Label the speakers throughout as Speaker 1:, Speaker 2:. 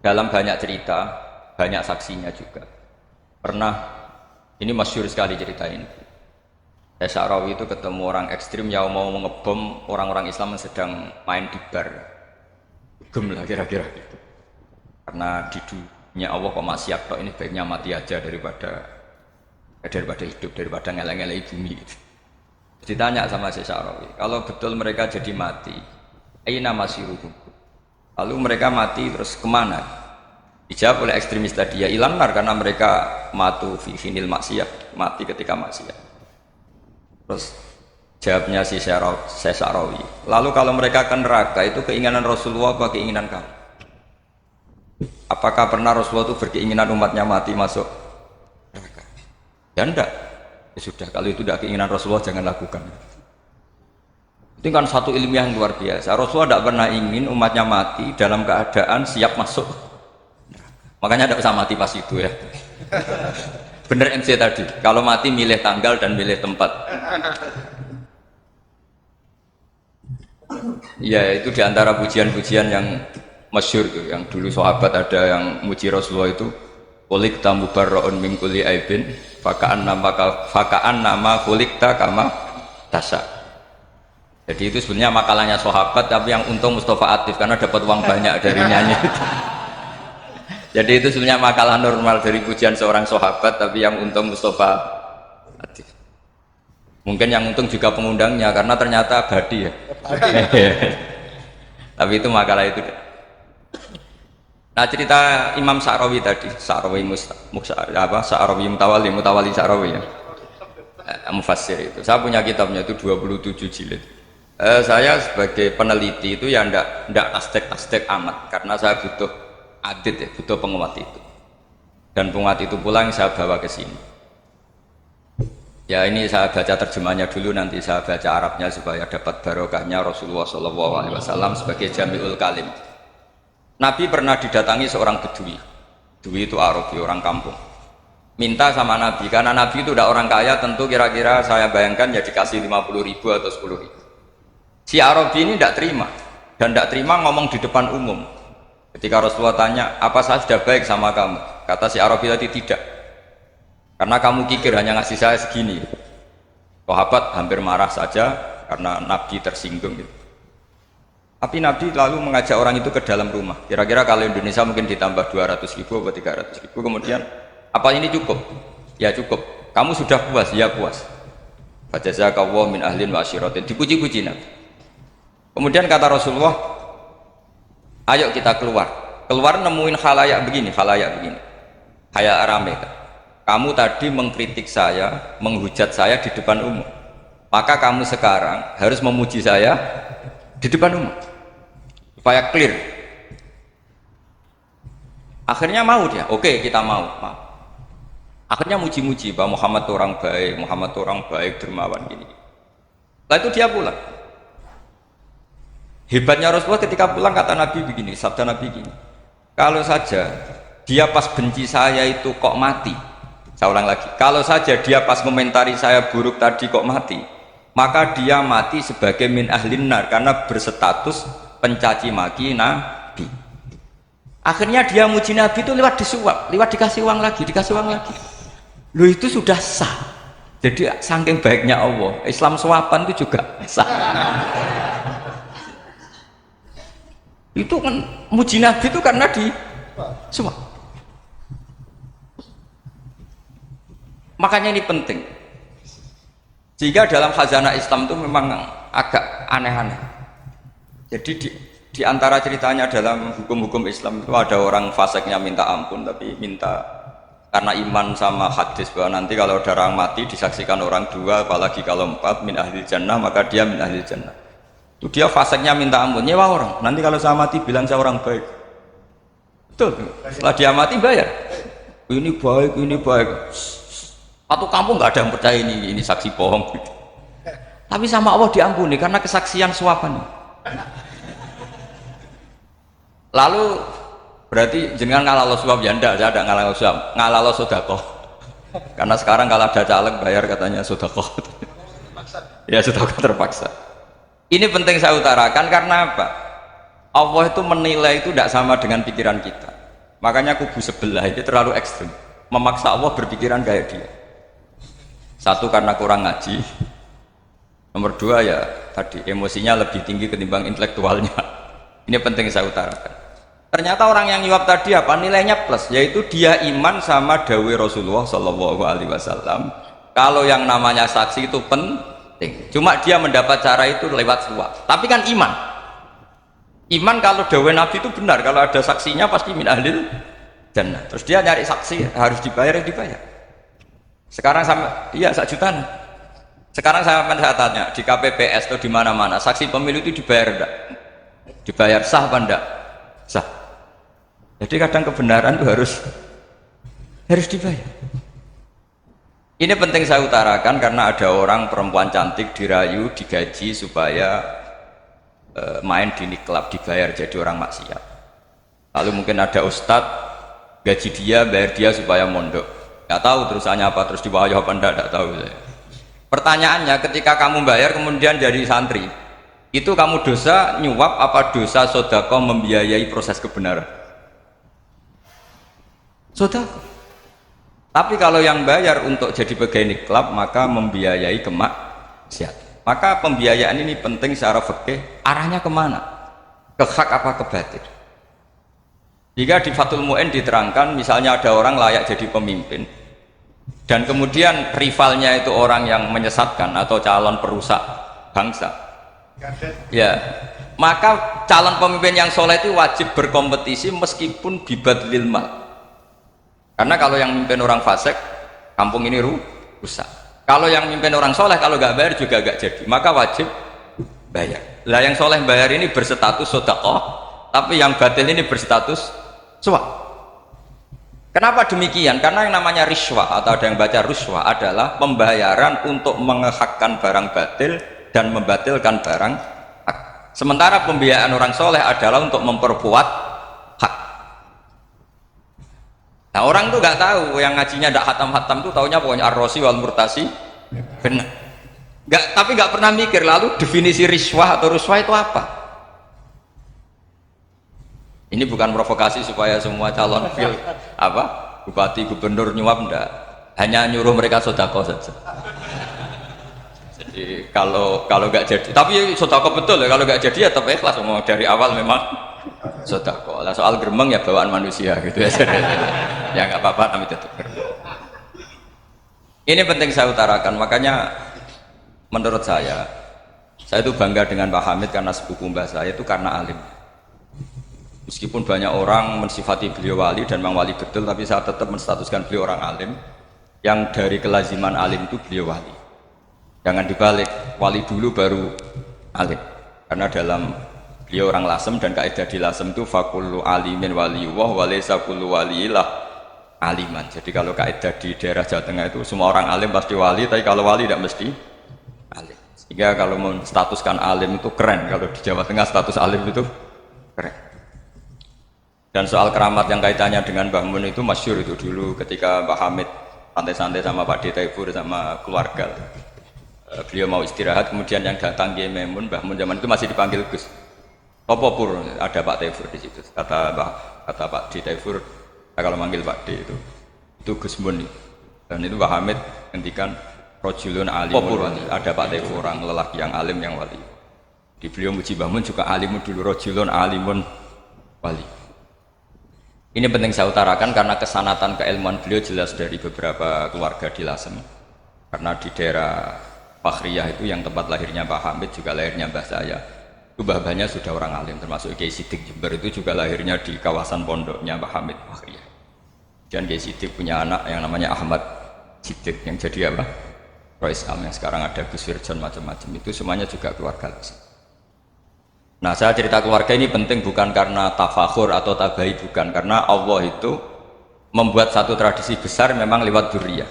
Speaker 1: dalam banyak cerita, banyak saksinya juga. Pernah, ini masyhur sekali cerita ini. Sya'rawi itu ketemu orang ekstrim yang mau ngebom orang-orang Islam yang sedang main di bar. Gem lah kira-kira gitu. Karena di dunia Allah kok maksiat tok, ini baiknya mati aja daripada hidup, daripada ngeleng-ngeleng bumi gitu. Ditanya sama Sya'rawi, kalau betul mereka jadi mati, aina masiruhum? Lalu mereka mati terus kemana? Dijawab oleh ekstremis tadi, ya ilanar, karena mereka matu fi finil maksiat, mati ketika maksiat. Terus jawabnya si Sya'rawi, lalu kalau mereka ke neraka itu keinginan Rasulullah apa keinginan kamu? Apakah pernah Rasulullah itu berkeinginan umatnya mati masuk neraka? Ya enggak. Ya sudah, kalau itu tidak keinginan Rasulullah jangan lakukan. Itu kan satu ilmiah yang luar biasa. Rasulullah tidak pernah ingin umatnya mati dalam keadaan siap masuk neraka. Makanya tidak usah mati pas itu ya. Bener MC tadi, kalau mati milih tanggal dan milih tempat. Ya itu diantara pujian-pujian yang masyhur tuh, yang dulu sahabat ada yang muji Rasulullah itu, "Khuliqta mubarra'un min kulli aibin, faka'an nama khuliqta kama tasya." Jadi itu sebenarnya makalahnya sahabat, tapi yang untung Mustafa Atif karena dapat uang banyak dari nyanyi. Jadi itu sebenarnya makalah normal dari pujian seorang sahabat, tapi yang untung Mustafa Atif. Mungkin yang untung juga pengundangnya karena ternyata abadi ya. Tapi itu makalah itu. Nah cerita Imam Sya'rawi tadi, Sya'rawi Mutawali Sya'rawi ya, Mufassir itu. Saya punya kitabnya itu 27 jilid. Saya sebagai peneliti itu ya ndak astek amat, karena saya butuh adit ya, butuh penguat itu. Dan penguat itu pula yang saya bawa ke sini. Ya ini saya baca terjemahnya dulu, nanti saya baca Arabnya supaya dapat barokahnya Rasulullah SAW sebagai Jami'ul Kalim. Nabi pernah didatangi seorang bedui. Bedui itu Arabi, orang kampung. Minta sama Nabi, karena Nabi itu udah orang kaya, tentu kira-kira saya bayangkan ya dikasih 50.000 atau 10.000. Si Arabi ini tidak terima, dan tidak terima ngomong di depan umum. Ketika Rasulullah tanya, apa saya sudah baik sama kamu? Kata si Arabi tadi, tidak. Karena kamu kikir hanya ngasih saya segini. Sahabat hampir marah saja karena Nabi tersinggung gitu. Tapi Nabi lalu mengajak orang itu ke dalam rumah. Kira-kira kalau Indonesia mungkin ditambah 200.000 atau 300.000. Kemudian, apa ini cukup? Ya cukup. Kamu sudah puas? Ya puas. Fajazakallahu min ahlin wa asyiratin. Dipuji-puji Nabi. Kemudian kata Rasulullah, ayo kita keluar. Keluar nemuin khalayak begini. Khalayak rame. Kamu tadi mengkritik saya, menghujat saya di depan umum. Maka kamu sekarang harus memuji saya di depan umum. Supaya clear. Akhirnya mau dia, oke kita mau. Akhirnya muji-muji bahwa Muhammad orang baik, dermawan gini. Setelah itu dia pulang. Hebatnya Rasulullah ketika pulang kata Nabi begini, sabda Nabi begini, kalau saja dia pas benci saya itu kok mati, saya ulang lagi, kalau saja dia pas komentari saya buruk tadi kok mati, maka dia mati sebagai min ahlin nar, karena berstatus pencaci maki Nabi. Akhirnya dia muji Nabi itu lewat disuap, lewat dikasih uang lagi. Loh itu sudah sah. Jadi saking baiknya Allah, Islam suapan itu juga sah. Itu kan muji Nabi itu karena di suap. Makanya ini penting. Jika dalam khazanah Islam itu memang agak aneh-aneh. Jadi di antara ceritanya dalam hukum-hukum Islam itu ada orang fasiknya minta ampun, tapi minta karena iman sama hadis bahwa nanti kalau ada orang mati disaksikan orang dua, apalagi kalau 4 min ahli jannah, maka dia min ahli jannah. Itu dia fasiknya minta ampun, nyewa orang. Nanti kalau saya mati bilang saya orang baik. Betul. Setelah dia mati bayar. Ini baik. Satu kampung nggak ada yang percaya ini saksi bohong. Tapi sama Allah diampuni karena kesaksian suapan. Lalu berarti jangan ngalalo suap ya enggak, saya tidak ngalalo suap, ngalalo sedekah. Karena sekarang kalau ada caleg bayar katanya sedekah. Ya sedekah terpaksa. Ini penting saya utarakan karena apa? Allah itu menilai itu tidak sama dengan pikiran kita. Makanya kubu sebelah itu terlalu ekstrim, memaksa Allah berpikiran kayak dia. Satu karena kurang ngaji, nomor dua ya tadi emosinya lebih tinggi ketimbang intelektualnya. Ini penting saya utarakan. Ternyata orang yang nyuap tadi apa nilainya plus, yaitu dia iman sama dawuh Rasulullah Shallallahu Alaihi Wasallam. Kalau yang namanya saksi itu penting, cuma dia mendapat cara itu lewat suap. Tapi kan iman kalau dawuh Nabi itu benar, kalau ada saksinya pasti min ahlil jannah. Terus dia nyari saksi harus dibayar, Sekarang sama iya 1 juta. Sekarang saya tanya di KPPS atau di mana-mana saksi pemilu itu dibayar enggak? Dibayar sah apa enggak? Sah. Jadi kadang kebenaran itu harus dibayar. Ini penting saya utarakan karena ada orang perempuan cantik dirayu, digaji supaya main di niklab, dibayar jadi orang maksiat. Lalu mungkin ada ustadz gaji dia, bayar dia supaya mondok. Nggak tahu terusannya apa, terus dibayar apa enggak tahu saya. Pertanyaannya ketika kamu bayar kemudian jadi santri, itu kamu dosa nyuap apa dosa sodako membiayai proses kebenaran? Sodako. Tapi kalau yang bayar untuk jadi pegawai niklab maka membiayai kemaksiatan. Maka pembiayaan ini penting secara fikih, arahnya kemana? Ke hak apa ke batil? Jika di Fathul Mu'in diterangkan misalnya ada orang layak jadi pemimpin dan kemudian rivalnya itu orang yang menyesatkan atau calon perusak bangsa, ya maka calon pemimpin yang soleh itu wajib berkompetisi meskipun bibadlil mal, karena kalau yang memimpin orang fasik kampung ini rusak. Kalau yang memimpin orang soleh kalau nggak bayar juga nggak jadi, maka wajib bayar. Lah yang soleh bayar ini berstatus sedekah, tapi yang batil ini berstatus suap. Kenapa demikian? Karena yang namanya riswah atau ada yang baca ruswah adalah pembayaran untuk mengehakkan barang batil dan membatilkan barang hak. Sementara pembiayaan orang soleh adalah untuk memperkuat hak. Nah orang tuh nggak tahu, yang ngajinya tidak hatam-hatam tuh taunya pokoknya ar-rosi wal murtasi benar. Tapi nggak pernah mikir lalu definisi riswah atau ruswah itu apa? Ini bukan provokasi supaya semua calon bupati gubernur nyuap, enggak, hanya nyuruh mereka sodako saja. Jadi kalau nggak jadi, tapi sodako betul ya, kalau nggak jadi ya tetap ikhlas, mau dari awal memang sodako. Lah soal geremeng ya bawaan manusia gitu ya. Ya nggak apa-apa, tapi tetap geremeng. Ini penting saya utarakan, makanya menurut saya itu bangga dengan Pak Hamid karena sepupu mbah saya itu karena alim. Meskipun banyak orang mensifati beliau wali dan memang wali betul, tapi saya tetap menstatuskan beliau orang alim yang dari kelaziman alim itu beliau wali. Jangan dibalik, wali dulu baru alim, karena dalam beliau orang lasem dan kaidah di lasem itu fakullu alimin waliyullah walaysa kullu waliillah aliman. Jadi kalau kaidah di daerah Jawa Tengah itu semua orang alim pasti wali, tapi kalau wali tidak mesti alim. Sehingga kalau menstatuskan alim itu keren, kalau di Jawa Tengah status alim itu keren. Dan soal keramat yang kaitannya dengan Mbah Mun itu masyhur itu dulu ketika Mbah Hamid santai-santai sama Pak Taifur sama keluarga. Beliau mau istirahat, kemudian yang datang Kiai Maimun, Mbah Mun zaman itu masih dipanggil Gus. Apa pur ada Pak Taifur di situ. Kata Pak Taifur, kalau manggil Pak D itu Gus Mun. Dan itu Mbah Hamid ngendikan rajulun alimun wali. Ada Pak Taifur orang lelaki yang alim yang wali. Di beliau muji Mbah Mun juga alimun dulu, rajulun alimun wali. Ini penting saya utarakan karena kesanatan keilmuan beliau jelas dari beberapa keluarga di Lasem. Karena di daerah Fakhriyah itu yang tempat lahirnya Pak Hamid juga lahirnya mbah saya. Itu mbah-mbahnya sudah orang alim, termasuk Kiai Sidik Jember itu juga lahirnya di kawasan pondoknya Pak Hamid Fakhriyah. Dan Kiai Sidik punya anak yang namanya Ahmad Sidik yang jadi apa? Rois Am yang sekarang ada Gus Firjon macam-macam, itu semuanya juga keluarga Lasem. Nah saya cerita keluarga ini penting bukan karena tafakhur atau tabai, bukan, karena Allah itu membuat satu tradisi besar memang lewat dzurriyyah.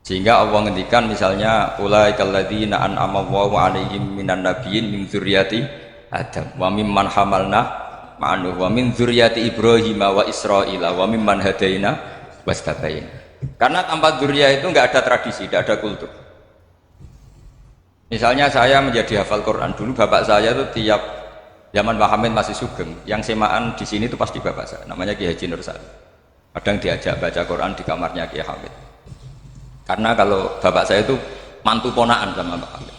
Speaker 1: Sehingga Allah ngendikan misalnya ulaikal ladzina an'ama Allahu 'alaihim minan nabiyyin min dzurriyyati Adam wa mimman hamalna ma'anu wa min dzurriyyati Ibrahim wa Israila wa mimman hadaina wastabaina. Karena tanpa dzurriyyah itu enggak ada tradisi, tidak ada kultur. Misalnya saya menjadi hafal Quran, dulu bapak saya itu tiap Zaman Pak Hamid masih sugeng, yang semaan di sini itu pasti bapak saya, namanya Kiai Haji Nur Salim. Kadang diajak baca Quran di kamarnya Kiai Hamid. Karena kalau bapak saya itu mantu ponaan sama Pak Hamid.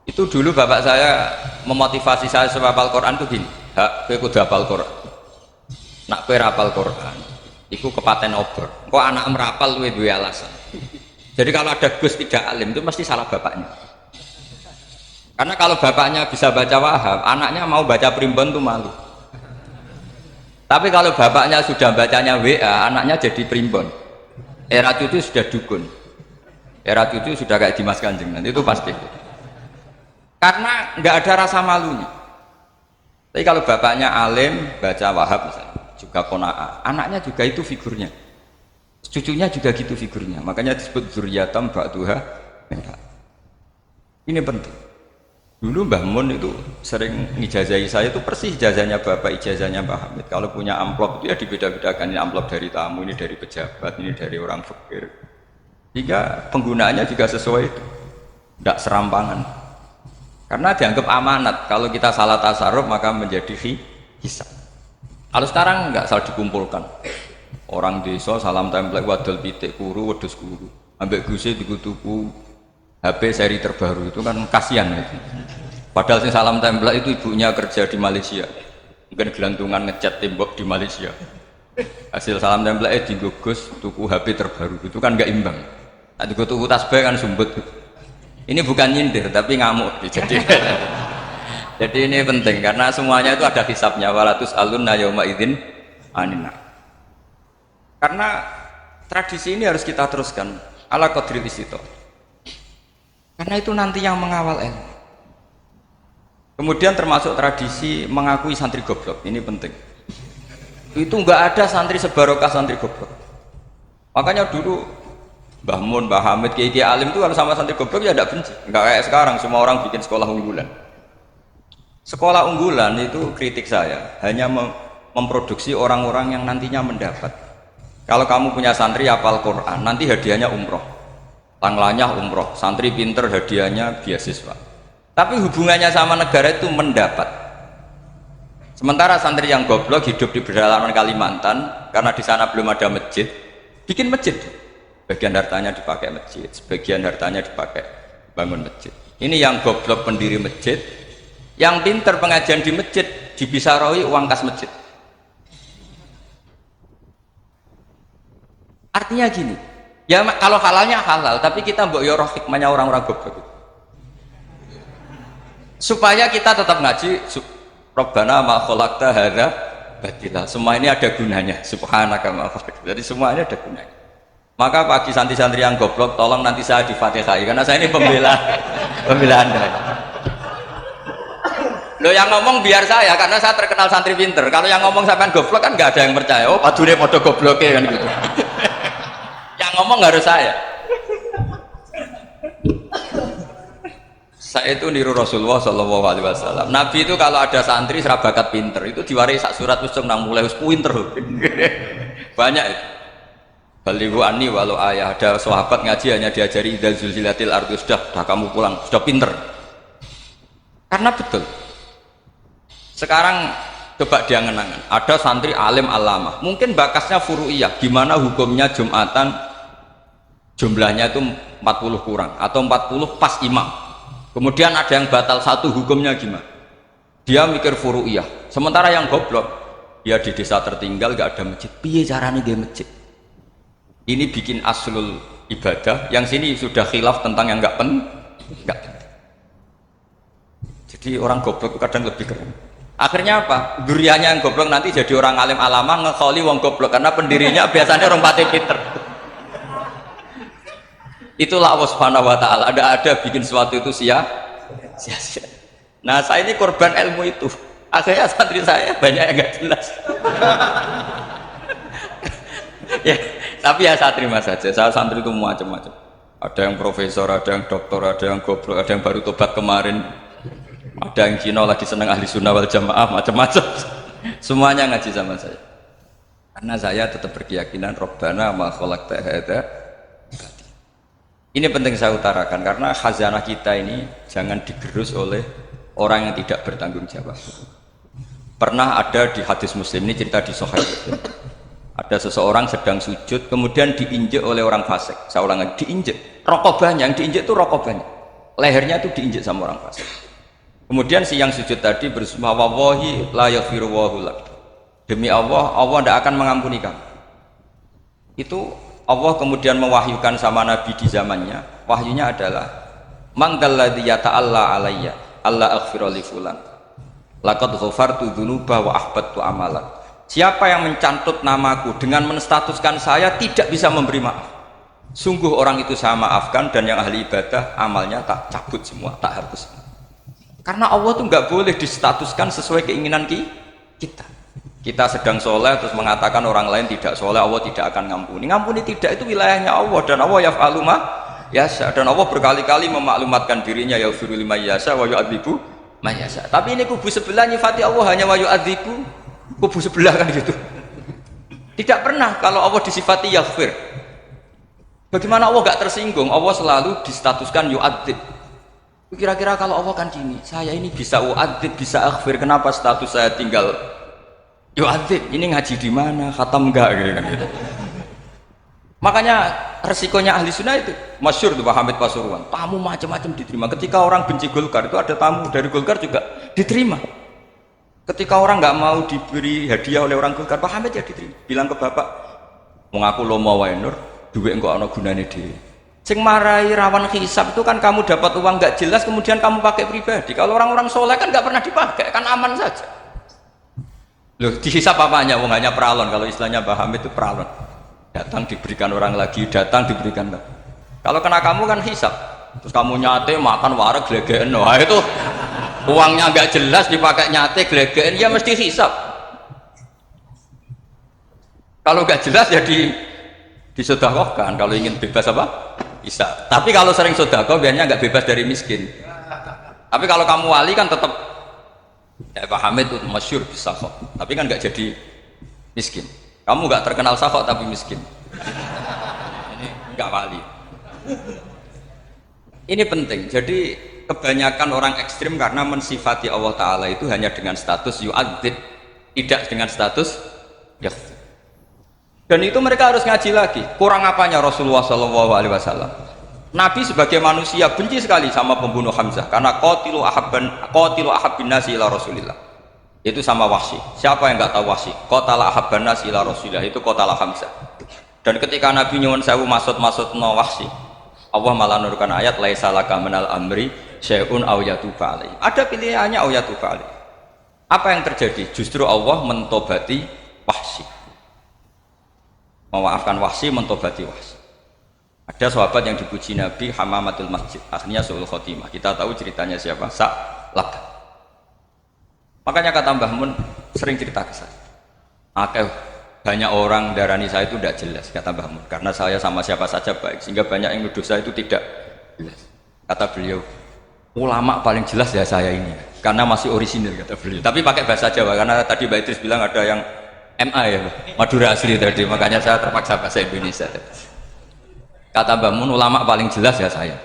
Speaker 1: Itu dulu bapak saya memotivasi saya supaya hafal Quran itu gini, hak kowe kudu hafal Quran. Nak kowe hafal Quran, iku kepaten obor. Kok anak merapal luwe duwe alasan. Jadi kalau ada Gus tidak alim itu mesti salah bapaknya. Karena kalau bapaknya bisa baca wahab, anaknya mau baca primbon tuh malu. Tapi kalau bapaknya sudah bacanya WA, anaknya jadi primbon. Era cucu sudah dukun. Era cucu sudah kayak Dimas Kanjeng, nanti itu pasti. Karena nggak ada rasa malunya. Tapi kalau bapaknya alim, baca wahab misalnya, juga kona'ah, anaknya juga itu figurnya. Cucunya juga gitu figurnya. Makanya disebut zuriyatam ba'duha. Ini penting. Dulu Mbah Mun itu sering ngijazahi saya itu persis ijazahnya bapak, ijazahnya Mbah Hamid. Kalau punya amplop itu ya dibeda-bedakan, ini amplop dari tamu, ini dari pejabat, ini dari orang fakir. Jika penggunaannya juga sesuai itu, tidak serampangan. Karena dianggap amanat. Kalau kita salah tasarruf maka menjadi hisab. Kalau sekarang nggak salah dikumpulkan. Orang desa salam template wadol pitik kuru wedhus kuru. Ambek guse dikutuku HP seri terbaru itu kan kasihan itu. Padahal sing salam template itu ibunya kerja di Malaysia. Mungkin gelantungan ngecat tembok di Malaysia. Hasil salam template digugus tuku HP terbaru itu kan nggak imbang. Nah, tuku tasbih kan sumbut. Ini bukan nyindir tapi ngamuk. Jadi ini penting karena semuanya itu ada hisabnya. Walatus alunna yauma idzin anina. Karena tradisi ini harus kita teruskan ala qadri itu. Karena itu nanti yang mengawal ilmu. Kemudian termasuk tradisi mengakui santri goblok, ini penting. Itu enggak ada santri sebarokah santri goblok. Makanya dulu Mbah Mun, Mbah Hamid, Kiai Alim itu kalau sama santri goblok ya tidak benci. Enggak kayak sekarang semua orang bikin sekolah unggulan. Sekolah unggulan itu kritik saya hanya memproduksi orang-orang yang nantinya mendapat. Kalau kamu punya santri hafal Quran, nanti hadiahnya umroh. Tanglanya umroh, santri pinter hadiahnya beasiswa. Tapi hubungannya sama negara itu mendapat. Sementara santri yang goblok hidup di pedalaman Kalimantan karena di sana belum ada masjid, bikin masjid. Sebagian hartanya dipakai masjid, sebagian hartanya dipakai bangun masjid. Ini yang goblok pendiri masjid, yang pinter pengajian di masjid dibisaroi uang kas masjid. Artinya gini. Ya kalau halalnya halal, tapi kita mbok yo roh hikmahnya orang-orang goblok. Supaya kita tetap ngaji Rabbana ma khalaqta hadza batila. Semua ini ada gunanya. Subhanaka ma khalaqta. Jadi semua ini ada gunanya. Maka bagi santri-santri yang goblok tolong nanti saya di-Fatihai karena saya ini pembela Anda. Lo yang ngomong biar saya karena saya terkenal santri pinter. Kalau yang ngomong sampean goblok kan nggak ada yang percaya. Oh, padune padha gobloke kan gitu. Yang ngomong harus saya. Saya itu niru Rasulullah Shallallahu Alaihi Wasallam. Nabi itu kalau ada santri serabakat pinter itu diwaris sak surat usung nang mulai pinter. Banyak itu. Balighu anni walau ayah. Ada sahabat ngaji hanya diajari idza zulzilatil ardu sudah kamu pulang sudah pinter. Karena betul. Sekarang coba dia ngenangan. Ada santri alim alamah. Mungkin bakasnya furu'iyah. Gimana hukumnya Jumatan? Jumlahnya itu 40 kurang atau 40 pas imam. Kemudian ada yang batal satu, hukumnya gimana? Dia mikir furu'iyah. Sementara yang goblok, dia di desa tertinggal gak ada masjid. Piye caranya dia masjid? Ini bikin aslul ibadah. Yang sini sudah khilaf tentang yang gak penting. Jadi orang goblok kadang lebih keren. Akhirnya apa? Duriannya yang goblok nanti jadi orang alim alama ngekholi wong goblok karena pendirinya biasanya orang pati pinter. Itulah Allah Subhanahu wa taala. Ada bikin sesuatu itu sia-sia. Nah, saya ini korban ilmu itu. Akhirnya santri saya banyak yang enggak jelas. Ya, tapi ya saya terima saja. Saya santri itu macam-macam. Ada yang profesor, ada yang doktor, ada yang goblok, ada yang baru tobat kemarin. Ada yang Cina lagi seneng ahli sunnah wal jamaah, macam-macam. Semuanya ngaji sama saya. Karena saya tetap berkeyakinan Rabbana ma khalaqta hadza. Ini penting saya utarakan karena khazanah kita ini jangan digerus oleh orang yang tidak bertanggung jawab. Pernah ada di hadis Muslim, ini cerita di Sahih Muslim. Ada seseorang sedang sujud, kemudian diinjek oleh orang fasik. Saya ulang lagi, diinjek. Rokobahnya, yang diinjek itu rokobahnya. Lehernya itu diinjek sama orang fasik. Kemudian si yang sujud tadi bersumpah, wallahi la yaghfiru wallahu lak. Demi Allah, Allah tidak akan mengampuni kamu. Itu Allah kemudian mewahyukan sama Nabi di zamannya. Wahyunya adalah, man dalladzi yata'alla alayya alla aghfira li fulan. Laqad ghafartu dzunuba wa ahbattu amalan. Siapa yang mencantut namaku dengan menstatuskan saya tidak bisa memberi maaf, sungguh orang itu saya maafkan, dan yang ahli ibadah amalnya tak cabut semua, tak hapus semua. Karena Allah tuh nggak boleh distatuskan sesuai keinginan kita. Kita sedang soleh terus mengatakan orang lain tidak soleh, Allah tidak akan ngampuni. Ngampuni tidak, itu wilayahnya Allah, dan Allah yaf'alu ma yasha, dan Allah berkali-kali memaklumatkan dirinya yaghfiru liman yasha wa yu'adzibu man yasha. Tapi ini kubu sebelah nyifati Allah hanya wa yu'adzibu, kubu sebelah kan gitu. Tidak pernah kalau Allah disifati yaghfir. Bagaimana Allah gak tersinggung? Allah selalu distatuskan yu'adzib. Kira-kira kalau Allah kan gini, saya ini bisa u'adzib, bisa aghfir, kenapa status saya tinggal yu'adzib? Ini ngaji di mana? Khatam enggak gitu. Makanya resikonya ahli sunnah itu masyhur tuh Pak Hamid Pasuruan, tamu macam-macam diterima. Ketika orang benci Golkar itu ada tamu dari Golkar juga diterima. Ketika orang nggak mau diberi hadiah oleh orang Golkar, Pak Hamid ya diterima. Bilang ke bapak, mengaku lo mau wae nur, duit enggak ana gunane dhewe. Sing marai rawan hisab itu kan kamu dapat uang nggak jelas kemudian kamu pakai pribadi. Kalau orang-orang soleh kan nggak pernah dipakai, kan aman saja. Loh, dihisab apanya? Wong hanya peralon. Kalau istilahnya Pak Hamid itu peralon. Datang diberikan orang lagi, datang diberikan lagi. Kalau kena kamu kan hisab, terus kamu nyate makan wareg glegeken, wah itu uangnya nggak jelas dipakai nyate glegeken, ya mesti hisab. Kalau nggak jelas ya disedekahkan. Kalau ingin bebas apa? Bisa. Tapi kalau sering sedekah biasanya nggak bebas dari miskin. Tapi kalau kamu wali kan tetap, ya Pak Hamid itu masyhur bisa kok. Tapi kan nggak jadi miskin. Kamu nggak terkenal sakok tapi miskin. Ini nggak wali. Ini penting. Jadi kebanyakan orang ekstrim karena mensifati Allah Ta'ala itu hanya dengan status yu'adzib, tidak dengan status yaghfir. Dan itu mereka harus ngaji lagi. Kurang apanya Rasulullah SAW? Nabi sebagai manusia benci sekali sama pembunuh Hamzah karena qatilu ahabbin nasi ila Rasulillah. Itu sama Wahsy. Siapa yang nggak tahu Wahsy? Qatala ahabban nasi ila Rasulillah, itu qatala Hamzah. Dan ketika Nabi nyuwun sewu maksud-maksudna Wahsy, Allah malah nurunkan ayat laisa laka minal amri syai'un aw yatuba alaihi. Ada pilihannya aw yatuba alaihi. Apa yang terjadi? Justru Allah mentobati Wahsy. Memaafkan Wahsy, mentobati Wahsy. Ada sahabat yang dipuji Nabi, Hamamatul Masjid, akhirnya su'ul khotimah. Kita tahu ceritanya siapa? Sa'labah. Makanya kata Mbah Mun sering cerita ke saya. Banyak orang darani saya itu tidak jelas, kata Mbah Mun, karena saya sama siapa saja baik, sehingga banyak yang nuduh saya itu tidak jelas. Kata beliau, ulama paling jelas ya saya ini, karena masih orisinil, kata beliau. Tapi pakai bahasa Jawa, karena tadi Mbak Idris bilang ada yang MA ya, Madura asli tadi, makanya saya terpaksa bahasa Indonesia. Kata Mbah Mun, ulama paling jelas ya saya,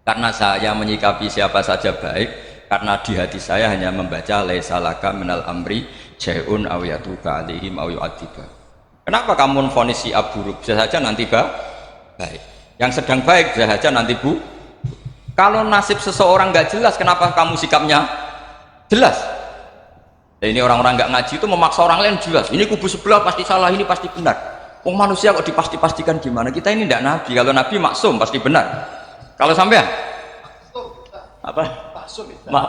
Speaker 1: karena saya menyikapi siapa saja baik, karena di hati saya hanya membaca laisa laka minal amri syai'un aw yatuba alaihim aw yu'adziba. Kenapa kamu memvonis si buruk? Bisa saja nanti baik. Yang sedang baik bisa saja nanti bu. Kalau nasib seseorang nggak jelas, kenapa kamu sikapnya jelas? Ini orang-orang nggak ngaji itu memaksa orang lain jelas. Ini kubu sebelah pasti salah, ini pasti benar. Manusia kok dipasti-pastikan gimana? Kita ini tidak nabi. Kalau nabi maksum pasti benar. Kalau sampean apa?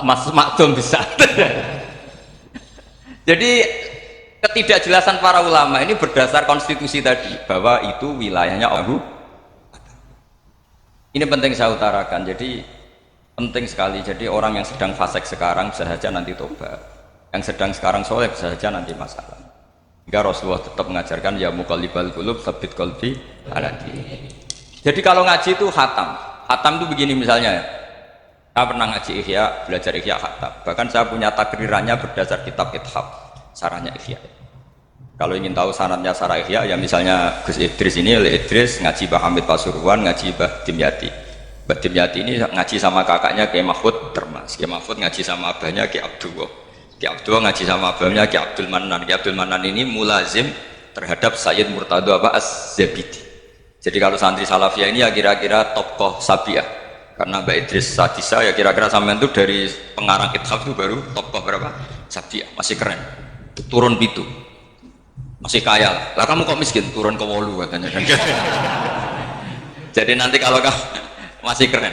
Speaker 1: Maksum bisa. Jadi ketidakjelasan para ulama ini berdasar konstitusi tadi bahwa itu wilayahnya Allah. Ini penting saya utarakan. Jadi penting sekali. Jadi orang yang sedang fasik sekarang bisa saja nanti tobat. Yang sedang sekarang soleh bisa saja nanti masalah. Hingga Rasulullah tetap mengajarkan ya muqallibal qulub tsabbit qalbi ala dinik. Jadi kalau ngaji itu khatam. Khatam itu begini misalnya. Saya pernah ngaji Ihya, belajar Ihya khatam. Bahkan saya punya takrirannya berdasar kitab Ithaf, sarahnya Ihya. Kalau ingin tahu sanadnya sarah Ihya, ya misalnya Gus Idris ini oleh Idris ngaji Mbah Hamid Pasuruan, ngaji Mbah Dimyati. Mbak Dimyati ini ngaji sama kakaknya Kiai Mahfud Termas. Kiai Mahfud ngaji sama abahnya Kiai Abdullah. Kiai Abdullah ngaji sama abahnya Kiai Abdul Manan. Kiai Abdul Manan ini mulazim terhadap Sayyid Murtado Az-Zabidi. Jadi kalau santri Salafiyah ini ya kira-kira tokoh Sabiah. Karena Mbak Idris Sadisa ya kira-kira sampean itu dari pengarang Ithaf itu baru tokoh berapa? Sabiah, masih keren. Turun pitu. Masih kaya lah kamu kok miskin turun ke wolu katanya. Jadi nanti kalau kamu masih keren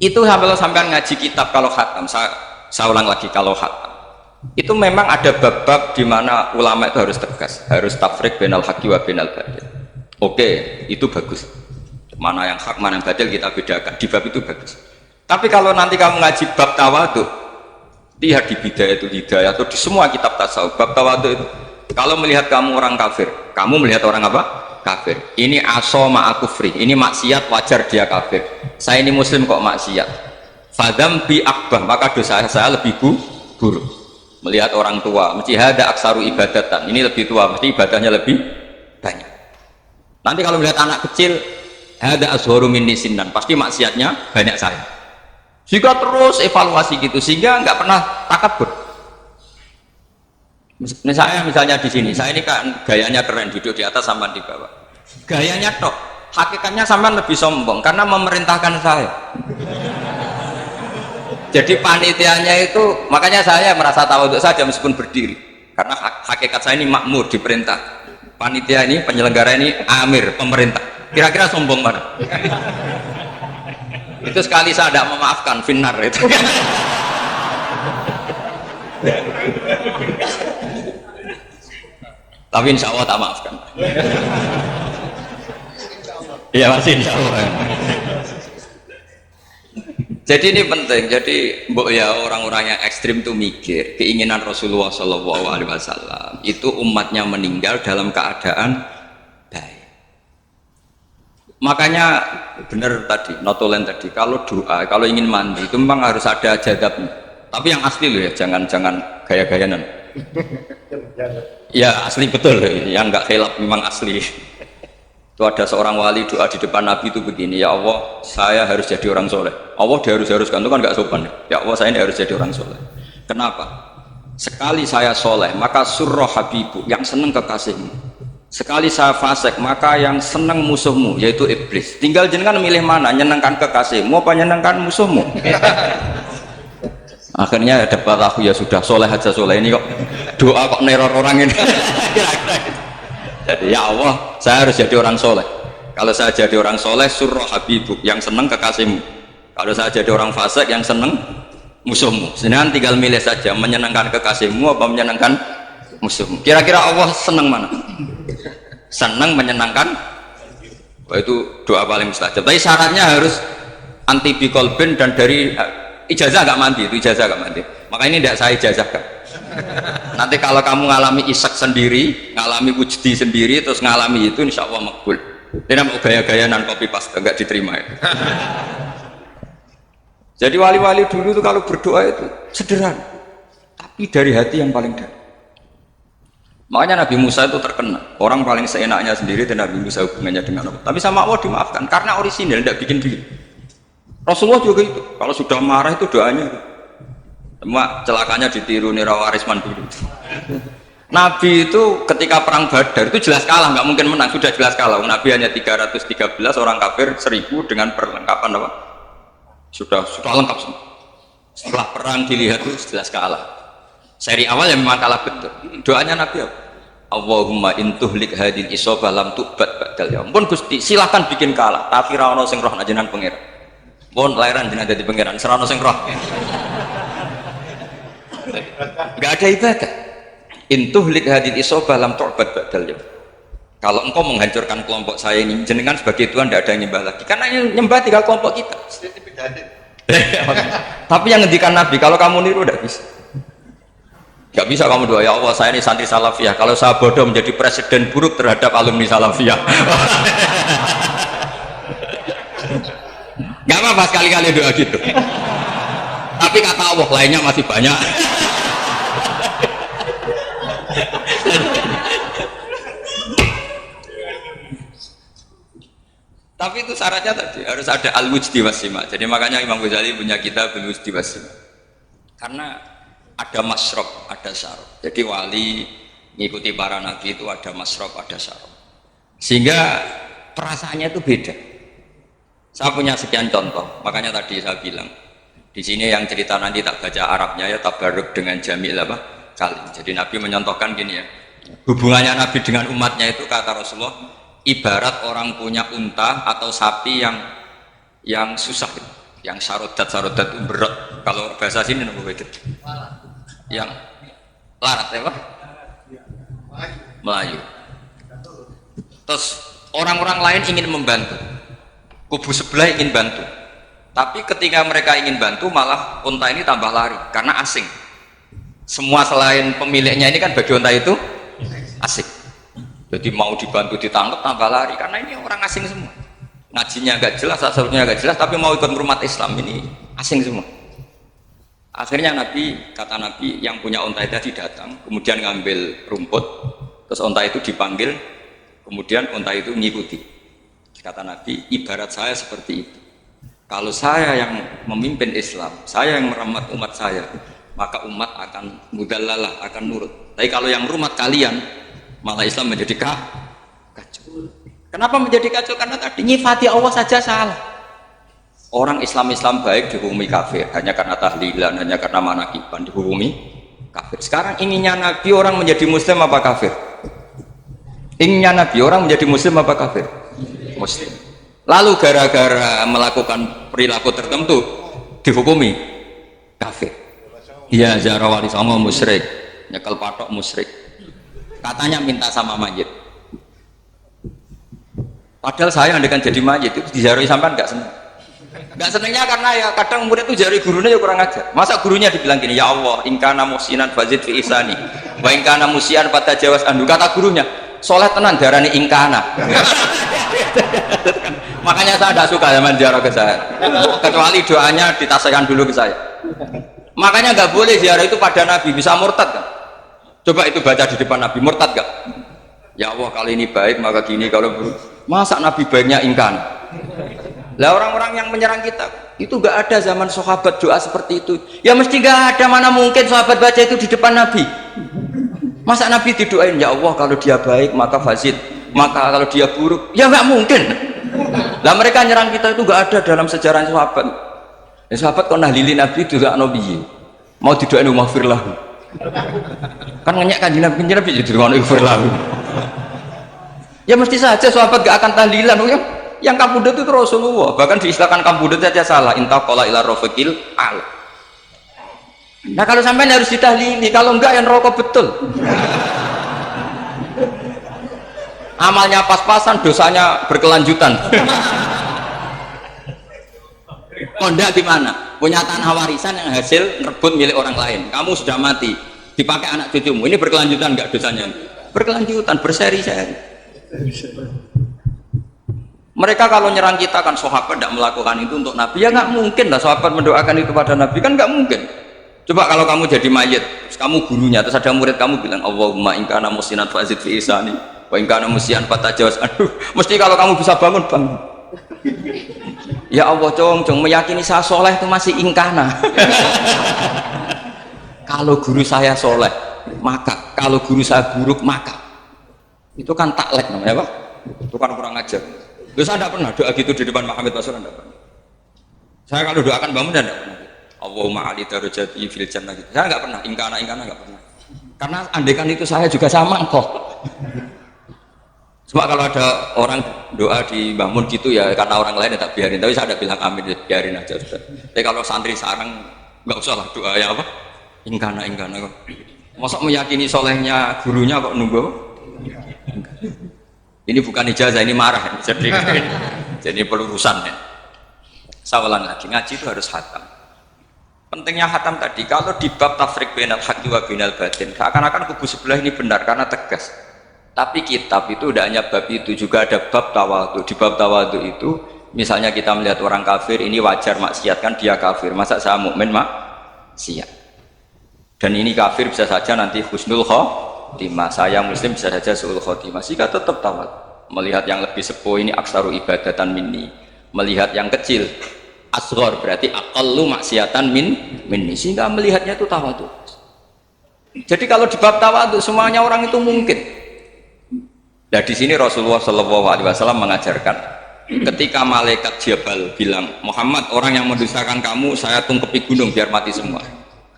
Speaker 1: itu sampean ngaji kitab kalau khatam saya ulang lagi kalau khatam itu memang ada bab-bab di mana ulama itu harus tegas harus tafriq bainal haqqi wa bainal batil. Oke, itu bagus, mana yang hak mana yang batil kita bedakan di bab itu bagus. Tapi kalau nanti kamu ngaji bab tawadhu lihat di Bidayatul Hidayah atau di semua kitab tasawuf bab tawadhu itu kalau melihat kamu orang kafir, kamu melihat orang apa? Kafir. Ini aso ma'akufri, ini maksiat wajar dia kafir. Saya ini muslim kok maksiat. Fadam bi akbah, maka dosa saya lebih buruk. Melihat orang tua, mesti ada aksaru ibadatan. Ini lebih tua, mesti ibadahnya lebih banyak. Nanti kalau melihat anak kecil, ada azharu minni sinnan, pasti maksiatnya banyak saya. Jika terus evaluasi gitu, sehingga nggak pernah takabur. Misalnya di sini, saya ini kan gayanya keren, duduk di atas sampai di bawah. Gayanya tok, hakikatnya sampai lebih sombong karena memerintahkan saya. Jadi panitianya itu, makanya saya merasa tawadhu saja meskipun berdiri. Karena hakikat saya ini makmur, diperintah. Panitia ini, penyelenggara ini amir, pemerintah. Kira-kira sombong mana? Itu sekali saya tidak memaafkan, finnar itu. Tapi insya Allah tak maafkan. Iya masih insya Allah. Jadi ini penting. Jadi mbok ya orang-orang yang ekstrim itu mikir keinginan Rasulullah SAW itu umatnya meninggal dalam keadaan baik. Makanya benar tadi, notulen tadi. Kalau doa, kalau ingin mandi itu memang harus ada jadabnya. Tapi yang asli loh ya, jangan gaya-gayanan. Ya asli betul, yang nggak khilaf memang asli. Itu ada seorang wali doa di depan Nabi itu begini, ya Allah saya harus jadi orang soleh. Allah diharuskan itu kan nggak sopan. Ya Allah saya ini harus jadi orang soleh. Kenapa? Sekali saya soleh maka surroh habibu yang seneng kekasihmu. Sekali saya fasik maka yang seneng musuhmu yaitu iblis. Tinggal jenengan milih mana, nyenengkan kekasihmu apa nyenengkan musuhmu. Akhirnya dapat aku ya sudah soleh aja soleh ini kok doa kok neror orang ini. Jadi ya Allah saya harus jadi orang soleh. Kalau saya jadi orang soleh surroh habibuk yang seneng kekasihmu. Kalau saya jadi orang fasik yang seneng musuhmu. Senang tinggal milih saja menyenangkan kekasihmu apa menyenangkan musuhmu. Kira-kira Allah seneng mana? Seneng menyenangkan. Wah, itu doa paling mustajab. Tapi syaratnya harus anti bikolbin dan dari ijazah agak mandi, itu ijazah agak mandi. Maka ini tidak saya ijazahkan. Nanti kalau kamu ngalami isak sendiri, ngalami wujdi sendiri, terus ngalami itu insya Allah makbul. Ini mau gaya-gayanan copy paste, enggak diterima ya. Jadi wali-wali dulu itu kalau berdoa itu sederhana, tapi dari hati yang paling dalam. Makanya Nabi Musa itu terkenal, orang paling seenaknya sendiri dan Nabi Musa hubungannya dengan Allah. Tapi sama Allah dimaafkan karena orisinil, tidak bikin-bikin. Rasulullah juga itu, kalau sudah marah itu doanya. Cuma celakanya ditiru Nirawarisman dulu. Nabi itu ketika perang Badar itu jelas kalah, nggak mungkin menang, sudah jelas kalah. Nabi hanya 313 orang kafir 1000 dengan perlengkapan apa? Sudah lengkap semua. Setelah perang dilihat itu jelas kalah. Seri awal yang memang kalah betul. Doanya Nabi apa? Allahumma intuhlik hadil isobah lam tu'bad ba'dal yaum. Pun Gusti silahkan bikin kalah, tapi ra ono sing roh jenengan pangeran. Pun lahiran jenengan dadi pangeran, serana sing roh. Enggak ada ibadah. Intuhlik hadil isobah lam tu'bad ba'dal yaum. Kalau engkau menghancurkan kelompok saya ini, jenengan sebagai Tuhan tidak ada yang nyembah lagi. Karena yang nyembah tinggal kelompok kita. Tapi yang ngendikan Nabi, kalau kamu niru tidak bisa. Gak bisa kamu doa, ya Allah saya ini santri Salafiyah, kalau saya bodoh menjadi presiden buruk terhadap alumni Salafiyah. Gak apa-apa sekali-kali doa gitu. Tapi kata Allah lainnya masih banyak. Tapi itu syaratnya tadi harus ada al-wujdi wasima. Jadi makanya Imam Ghazali punya kitab al-wujdi wasima. Karena ada masrob, ada syarat. Jadi wali ngikuti para nabi itu ada masrob, ada syarat. Sehingga perasaannya itu beda. Saya punya sekian contoh. Makanya tadi saya bilang di sini yang cerita nanti tak baca Arabnya ya tabarruk dengan jamil apa kalim. Jadi Nabi menyontohkan gini ya. Hubungannya Nabi dengan umatnya itu kata Rasulullah ibarat orang punya unta atau sapi yang susah, yang sarodat itu berat. Kalau bahasa sini nama itu yang larat ya Pak? Melayu. Terus orang-orang lain ingin membantu, kubu sebelah ingin bantu, tapi ketika mereka ingin bantu malah unta ini tambah lari karena asing. Semua selain pemiliknya ini kan bagi unta itu asing. Jadi mau dibantu ditangkap tambah lari karena ini orang asing semua. Ngajinya agak jelas, asalnya agak jelas, tapi mau ikut umat Islam ini asing semua. Akhirnya kata Nabi yang punya unta tadi datang, kemudian ngambil rumput, terus unta itu dipanggil, kemudian unta itu ngikuti. Kata Nabi, ibarat saya seperti itu. Kalau saya yang memimpin Islam, saya yang merawat umat saya, maka umat akan mudallalah, akan nurut. Tapi kalau yang rumat kalian, malah Islam menjadi kacau. Kenapa menjadi kacau? Karena tadi nyifati Allah saja salah. Orang Islam baik dihukumi kafir hanya karena tahlilan, hanya karena manakiban dihukumi kafir. Sekarang inginnya Nabi orang menjadi muslim apa kafir? Inginnya Nabi orang menjadi muslim apa kafir? Muslim. Lalu gara-gara melakukan perilaku tertentu dihukumi kafir. Iya, ziarah wali songo musyrik, nyekel patok musyrik. Katanya minta sama mayit. Padahal saya andekan jadi mayit itu diziarahi sampean enggak seneng. Enggak senengnya karena ya kadang murid itu jari gurunya ya kurang ajar. Masa gurunya dibilang gini, ya Allah, ingkana musinan fazid fi ihsani wa ingkana musian fatajawaz anhu. Kata gurunya, soleh tenan darani ingkana. Makanya saya tidak suka zaman ziarah ke saya, kecuali doanya ditasyakan dulu ke saya. Makanya nggak boleh ziarah itu pada Nabi, bisa murtad kan? Coba itu baca di depan Nabi, murtad gak? Ya Allah kali ini baik maka gini, kalau buruk masa Nabi baiknya ingkana. Lah orang-orang yang menyerang kita itu nggak ada zaman sahabat doa seperti itu. Ya mesti nggak ada, mana mungkin sahabat baca itu di depan Nabi. Masa Nabi didoain ya Allah kalau dia baik maka fazid, maka kalau dia buruk ya nggak mungkin. Lah mereka nyerang kita itu nggak ada dalam sejarah sahabat. Ya, sahabat kok nahlili Nabi juga Nabi mau didoain maghfirlah. Kan ngenyak kan Nabi jadi didoain maghfirlah. Ya mesti saja sahabat gak akan tahlilan. Yang kabudut itu Rasulullah, bahkan diistilahkan kabudut saja salah, intaqala ila rafiqil al. Nah kalau sampai harus ditahlili, kalau enggak yang rokok betul. Amalnya pas-pasan, dosanya berkelanjutan. Kondak gimana? Punya tanah warisan yang hasil merebut milik orang lain, kamu sudah mati, dipakai anak cucumu, ini berkelanjutan enggak dosanya? Berkelanjutan, berseri-seri. Mereka kalau nyerang kita kan sahabat tidak melakukan itu untuk Nabi, ya nggak mungkin lah sahabat mendoakan itu pada Nabi, kan nggak mungkin. Coba kalau kamu jadi mayit, terus kamu gurunya, terus ada murid kamu bilang Allahumma ingkana musinan fazid fi ihsani wa ingkana musian fatajawaz. Aduh, mesti kalau kamu bisa bangun. Ya Allah cong meyakini saya soleh itu masih ingkana. Kalau guru saya soleh maka, kalau guru saya buruk maka, itu kan taklek namanya Pak, itu kan kurang ajar. Terus saya tidak pernah doa gitu di depan Muhammad Rasulullah, tidak pernah. Saya kalau doakan bangun tidak pernah. Allahumma ali darajati fil jannah gitu. Saya nggak pernah, ingkana nggak pernah. Karena andekan itu saya juga sama kok. Cuma kalau ada orang doa di bangun gitu ya karena orang lain ya tak biarin. Tapi saya ada bilang amin, ya biarin aja sudah. Tapi kalau santri sarang nggak usah lah doa ya apa? Ingkana kok. Masa meyakini solehnya gurunya kok nunggu? Ini bukan ijazah, ini marah. Jadi pelurusan ya. Saya ulang lagi, ngaji itu harus khatam. Pentingnya khatam tadi, kalau di bab tafriq bainal haqqi wa bainal batin, seakan-akan kubu sebelah ini benar karena tegas. Tapi kitab itu tidak hanya bab itu, juga ada bab tawadhu. Di bab tawadhu itu, misalnya kita melihat orang kafir, ini wajar maksiat kan dia kafir. Masa saya mukmin maksiat? Dan ini kafir bisa saja nanti husnul khotimah, saya muslim bisa saja su'ul khotimah, jika tetap tawadhu. Melihat yang lebih sepuh ini aksaru ibadatan minni. Melihat yang kecil asghar berarti aqallu maksiatan minni. Sehingga melihatnya itu tawadhu. Jadi kalau di bab tawadhu semuanya orang itu mungkin. Nah di sini Rasulullah SAW mengajarkan ketika malaikat Jabal bilang Muhammad orang yang mendustakan kamu saya tungkepi gunung biar mati semua.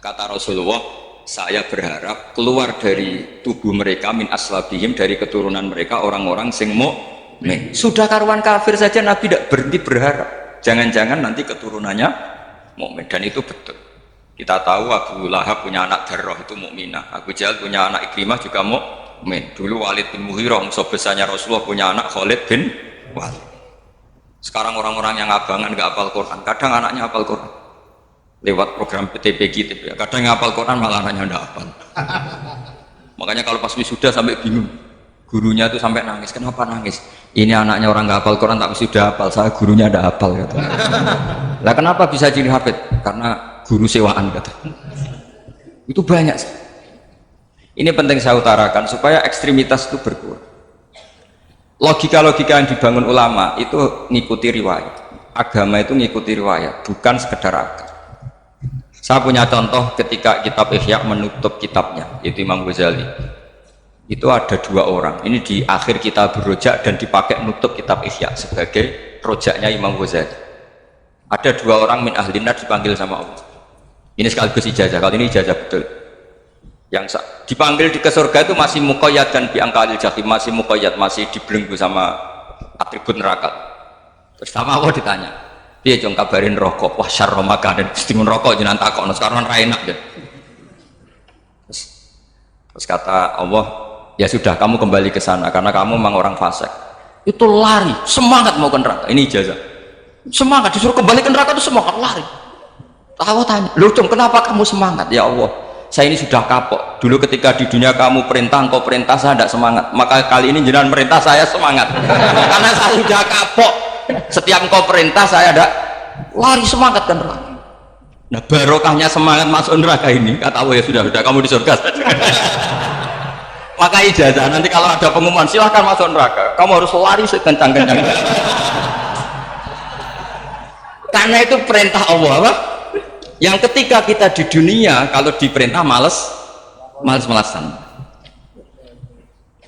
Speaker 1: Kata Rasulullah saya berharap keluar dari tubuh mereka min aslabihim dari keturunan mereka orang-orang sing mukmin. Sudah karuan kafir saja Nabi tidak berhenti berharap. Jangan-jangan nanti keturunannya mukmin dan itu betul. Kita tahu Abu Lahab punya anak Darrah itu mukminah. Abu Jahal punya anak Ikrimah juga mukmin. Dulu Walid bin Mughirah musuh besarnya Rasulullah punya anak Khalid bin Walid. Sekarang orang-orang yang abangan nggak hafal Quran, kadang anaknya hafal Quran. Lewat program PTPG gitu ya. Kadang yang hafal Quran malah anaknya nggak hafal. Makanya kalau pas wisuda sampai bingung. Gurunya tuh sampai nangis. Kenapa nangis? Ini anaknya orang nggak hafal Quran tapi sudah hafal. Saya gurunya ada hafal gitu. Lah kenapa bisa jadi hafid? Karena guru sewaan kata. Itu banyak. Ini penting saya utarakan supaya ekstremitas itu berkurang. Logika-logika yang dibangun ulama itu ngikuti riwayat. Agama itu ngikuti riwayat, bukan sekedar akal. Saya punya contoh ketika kitab Ihya menutup kitabnya, itu Imam Ghazali. Itu ada dua orang. Ini di akhir kitab Rojak dan dipakai menutup kitab Ihya sebagai rojaknya Imam Ghazali. Ada dua orang min ahli nar dipanggil sama Allah. Ini sekaligus ijazah. Kali ini ijazah betul. Yang dipanggil di ke surga itu masih muqayyad dan biangkalil jahim, masih muqayyad, masih dibelenggu sama atribut neraka. Terus sama Allah ditanya, dia jong kabarin rokok, wah syarro makan dan istimun rokok jenang takok, sekarang ra enak deh. Terus kata Allah, ya sudah kamu kembali ke sana karena kamu memang orang fasik. Itu lari, semangat mau ke neraka. Ini ijazah. Semangat disuruh kembali ke neraka itu semangat lari. Allah tanya, loh jong kenapa kamu semangat? Ya Allah, saya ini sudah kapok. Dulu ketika di dunia kamu perintah, engkau perintah, saya tidak semangat. Maka kali ini jenengan perintah, saya semangat. Karena saya sudah kapok. Setiap engkau perintah, saya ada lari semangat kan neraka. Nah barokahnya semangat masuk neraka ini, kata Allah ya sudah kamu di surga saja. Maka ijazah nanti kalau ada pengumuman silahkan masuk neraka. Kamu harus lari sekencang-kencang. Karena itu perintah Allah apa? Yang ketika kita di dunia kalau diperintah males-malesan.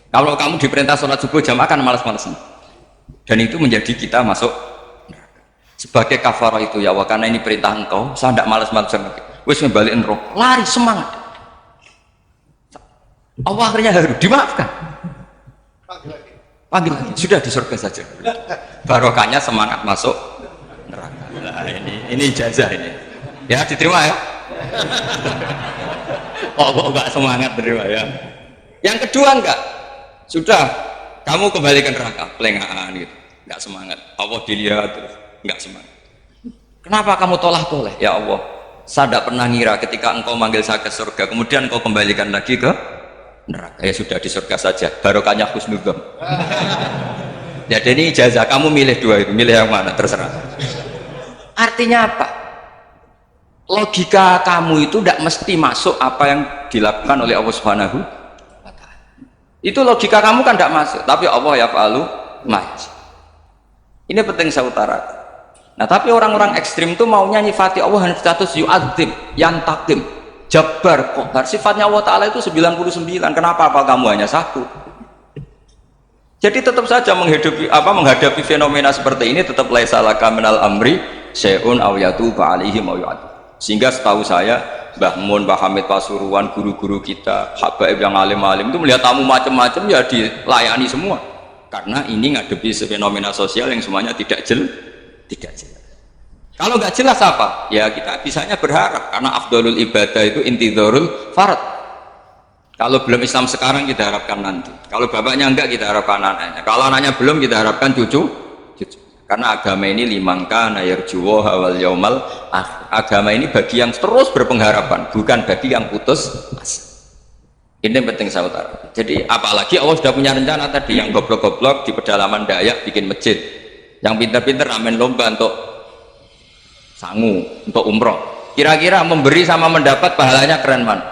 Speaker 1: Kalau kamu diperintah sholat subuh jamaah kan males-malesan. Dan itu menjadi kita masuk neraka. Sebagai kafarah itu ya Allah, karena ini perintah engkau, saya tidak males-malesan lagi. Wis ngebalikin roh, lari semangat. Allah akhirnya harus dimaafkan. Panggil lagi, sudah di surga saja. Barokahnya semangat masuk neraka. Nah, ini ijazah ini. Ya diterima ya. Kok enggak semangat terima ya. Yang kedua enggak. Sudah kamu kembalikan neraka, pelengahan gitu. Enggak semangat. Allah dilihat terus enggak semangat. Kenapa kamu toleh? Ya Allah, saya tidak pernah ngira ketika engkau manggil saya ke surga, kemudian engkau kembalikan lagi ke neraka. Ya sudah di surga saja. Barokahnya husnudzon. Jadi ini ijazah, kamu milih dua itu, milih yang mana terserah. Artinya apa? Logika kamu itu tidak mesti masuk apa yang dilakukan oleh Allah Subhanahu wa Ta'ala. Itu logika kamu kan tidak masuk, tapi Allah yaf'alu ma yasha. Ini penting saya utarakan. Nah, tapi orang-orang ekstrim itu maunya nyifati Allah hanya status yu'adzim, yantakim, jabbar, qahar. Sifatnya Allah Ta'ala itu 99. Kenapa apa kamu hanya satu? Jadi tetap saja menghadapi fenomena seperti ini tetap laisa laka minal amri syai'un aw yatuba alaihim aw yu'adzim. Sehingga setahu saya Mbah Mun, Mbah Hamid Pasuruan, guru-guru kita, habaib yang alim-alim itu melihat tamu macam-macam ya dilayani semua. Karena ini ngadepi fenomena sosial yang semuanya tidak jelas. Kalau nggak jelas apa? Ya kita bisanya berharap karena afdalul ibadah itu intidharul farad. Kalau belum Islam sekarang kita harapkan nanti. Kalau bapaknya enggak kita harapkan anaknya. Kalau anaknya belum kita harapkan cucu. Karena agama ini limangka nayarjuwa wal yaumal akhir. Agama ini bagi yang terus berpengharapan, bukan bagi yang putus asa. Ini yang penting saya utarakan. Jadi apalagi Allah sudah punya rencana tadi, yang goblok-goblok di pedalaman Dayak bikin masjid, yang pinter-pinter ramen lomba untuk sangu, untuk umroh. Kira-kira memberi sama mendapat pahalanya keren man?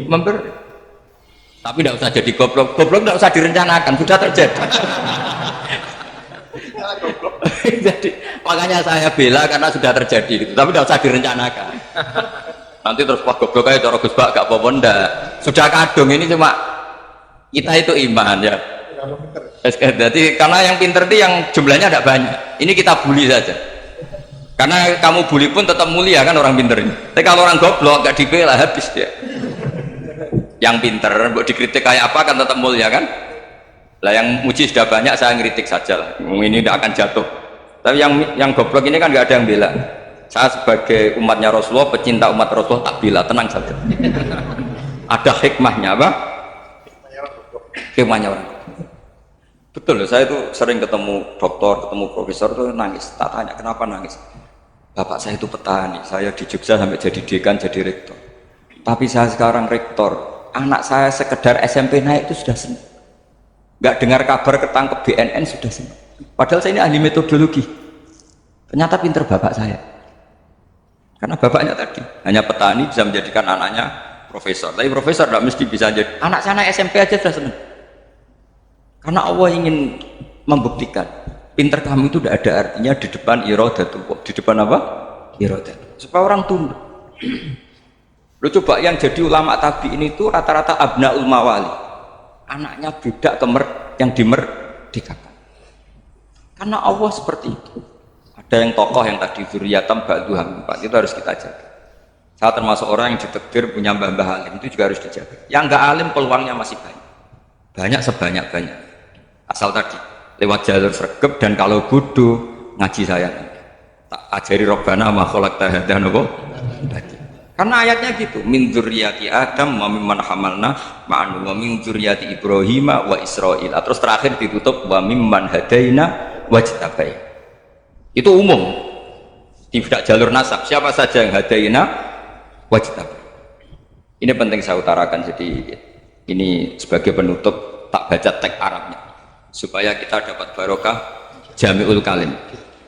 Speaker 1: Memberi. Tapi tidak usah jadi goblok. Goblok tidak usah direncanakan, sudah terjadi. Jadi makanya saya bela karena sudah terjadi gitu. Tapi tidak usah direncanakan. Nanti terus wah goblok aja cara Gus Bak gak apa-apa ndak. Sudah kadung ini cuma kita itu iman ya. Jadi karena yang pinter itu yang jumlahnya tidak banyak. Ini kita bully saja. Karena kamu bully pun tetap mulia kan orang pinter ini. Tapi kalau orang goblok gak dibela habis dia. Yang pinter, buat dikritik kayak apa kan tetap mulia kan? Lah yang muji sudah banyak, saya ngeritik saja lah. Ini tidak akan jatuh. Tapi yang goblok ini kan nggak ada yang bela. Saya sebagai umatnya Rasulullah, pecinta umat Rasulullah tak bela, tenang saja. Ada hikmahnya apa? Hikmahnya orang. Betul, saya itu sering ketemu dokter, ketemu profesor itu nangis. Tak tanya kenapa nangis. Bapak saya itu petani, saya di Jogja sampai jadi dekan, jadi rektor. Tapi saya sekarang rektor. Anak saya sekedar SMP naik itu sudah senang. Nggak dengar kabar ketangkep BNN sudah senang. Padahal saya ini ahli metodologi. Ternyata pinter bapak saya. Karena bapaknya tadi hanya petani bisa menjadikan anaknya profesor. Tapi profesor tidak mesti bisa jadi. Anak saya naik SMP aja sudah senang. Karena Allah ingin membuktikan pinter kamu itu tidak ada artinya di depan irodatul. Di depan apa? Irodatul. Supaya orang tunduk. Lo coba yang jadi ulama tabi ini tuh rata-rata abnaul mawali, anaknya budak yang dimerdekakan. Karena Allah seperti itu. Ada yang tokoh yang tadi zuriyatam ba'duham 4 itu harus kita jaga. Saya termasuk orang yang ditakdir punya mbah-mbah alim, itu juga harus dijaga. Yang nggak alim peluangnya masih banyak, banyak sebanyak-banyak. Asal tadi lewat jalur sregep dan kalau bodoh ngaji saya. Tak ajari robbana ma khalaqta hadza napa? Karena ayatnya gitu, min dzurriyyati Adam wa mimman hamalna ma'an wa min dzurriyyati Ibrahim wa Israil. Terus terakhir ditutup wa mimman hadaina wajtabai. Itu umum. Tidak jalur nasab. Siapa saja yang hadaina wajtabai. Ini penting saya utarakan, jadi ini sebagai penutup tak baca teks Arabnya supaya kita dapat barokah Jami'ul Kalim.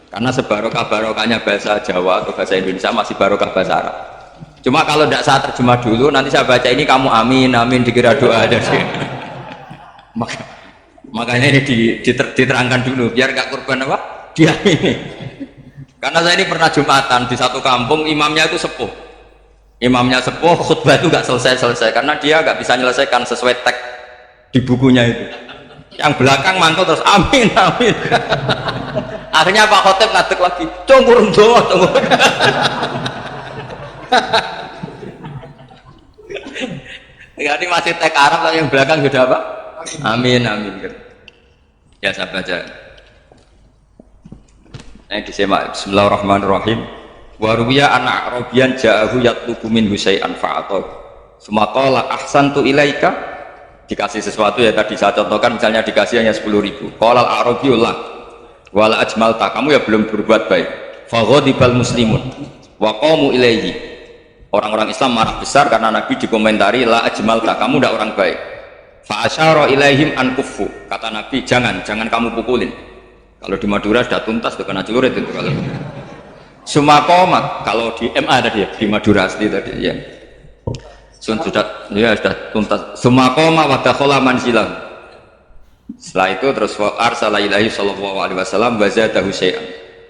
Speaker 1: Karena sebarokah-barokahnya bahasa Jawa atau bahasa Indonesia masih barokah bahasa Arab. Cuma kalau tidak saya terjemah dulu, nanti saya baca ini kamu amin, amin dikira doa aja sih. Makanya ini diterangkan dulu, biar nggak korban apa? Diamini. Karena saya ini pernah Jumatan di satu kampung, imamnya itu sepuh. Imamnya sepuh, khutbah itu nggak selesai-selesai karena dia nggak bisa menyelesaikan sesuai teks di bukunya itu. Yang belakang mantul terus amin, amin. Akhirnya Pak Khotib ngadeg lagi, cungkur doa, cungkur. Ya, ini masih teks Arab tapi yang belakang sudah apa? Amin, amin. Ya saya baca. Ini disimak. Bismillahirrahmanirrahim. Wa ruwiya anna arabiyan ja'ahu yatlubu min husai'an fa'atahu. Sumaqala ahsantu ilaika, dikasih sesuatu ya tadi saya contohkan, misalnya dikasih hanya 10.000. Qala al-arabiyullah wala ajmalta, kamu ya belum berbuat baik. Fa ghadibal muslimun wa qamu ilaihi. Orang-orang Islam marah besar karena Nabi dikomentari la ajmalta, kamu tidak orang baik. Fa asyara ilaihim an kuffu, kata Nabi jangan kamu pukulin. Kalau di Madura sudah tuntas tuh kena celurit itu kalau. Sumakoma, kalau di MA tadi ya, di Madura asli tadi ya. Sudah tuntas. Sumakoma wa dakhala manzilah. Setelah itu terus arsala ilaihi sallallahu alaihi wasallam wa zadahu syai'an.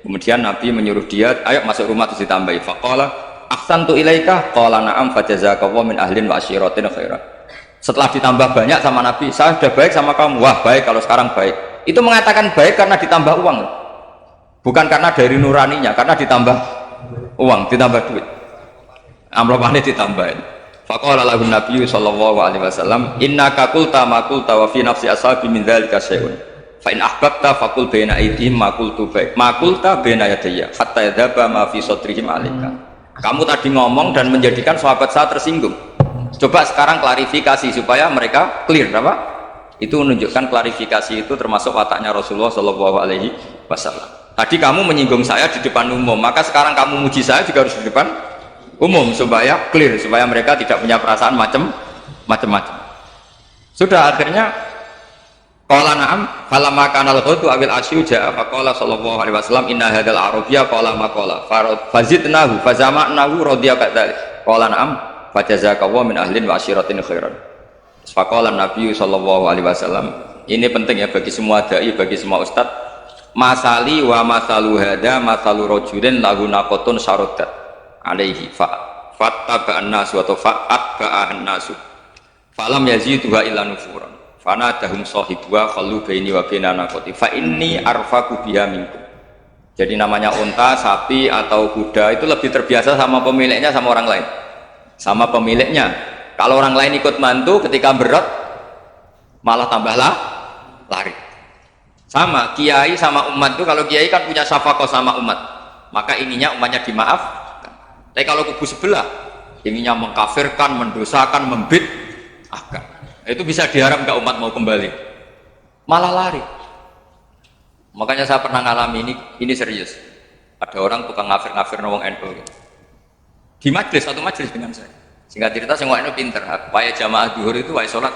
Speaker 1: Kemudian Nabi menyuruh dia, ayo masuk rumah terus ditambahi. Faqala ahsantu ilaika qala na'am fajazakallahu min ahlin wa asyiratin khairan. Setelah ditambah banyak sama Nabi, saya sudah baik sama kamu. Wah, baik kalau sekarang baik. Itu mengatakan baik karena ditambah uang. Bukan karena dari nuraninya, karena ditambah uang, ditambah duit. Amropannya ditambahin. Faqala lahu Nabi sallallahu alaihi wasallam, innaka qulta ma qulta wa fi nafsi ashabi min dzalika syai'un. Fa in ahbabta faqul baina aydihim ma qultu baik. Ma qulta baina yadayya hatta yadhaba ma fi sadrihim alaika. Kamu tadi ngomong dan menjadikan sahabat saya tersinggung. Coba sekarang klarifikasi supaya mereka clear, apa? Itu menunjukkan klarifikasi itu termasuk wataknya Rasulullah Shallallahu Alaihi Wasallam. Tadi kamu menyinggung saya di depan umum, maka sekarang kamu muji saya juga harus di depan umum supaya clear, supaya mereka tidak punya perasaan macam-macam. Sudah akhirnya qala na'am falamma kana al-ghadu awil asyu ja'a faqala sallallahu alaihi wasallam inna hadzal arabiyya qala ma qala fazidnahu fazama'nahu radiya kadzalik qala na'am fajazakallahu min ahlin wa asyiratin khairan. Faqala Nabi sallallahu alaihi wasallam, ini penting ya bagi semua dai, bagi semua ustad. Masali wa masalu hada masalu rajulin lahu naqatun syaradat alaihi fattaba'an nasu atau fa'atba'an nasu falam yaziduha illa nufuran fanadahum sahibuha khallu baini wa baina naqati fa inni arfaku biha minkum. Jadi namanya unta, sapi atau kuda itu lebih terbiasa sama pemiliknya sama orang lain. Sama pemiliknya. Kalau orang lain ikut mantu ketika berat malah tambahlah lari. Sama kiai sama umat itu, kalau kiai kan punya syafaqah sama umat, maka ininya umatnya dimaafkan. Tapi kalau kubu sebelah ininya mengkafirkan, mendosakan, membid'ahkan, itu bisa diharap nggak umat mau kembali, malah lari. Makanya saya pernah ngalami ini serius. Ada orang tukang ngafir-ngafir nawang NU di majelis, satu majelis dengan saya. Singkat cerita semua NU pinter, supaya jamaah duhur itu wajib sholat.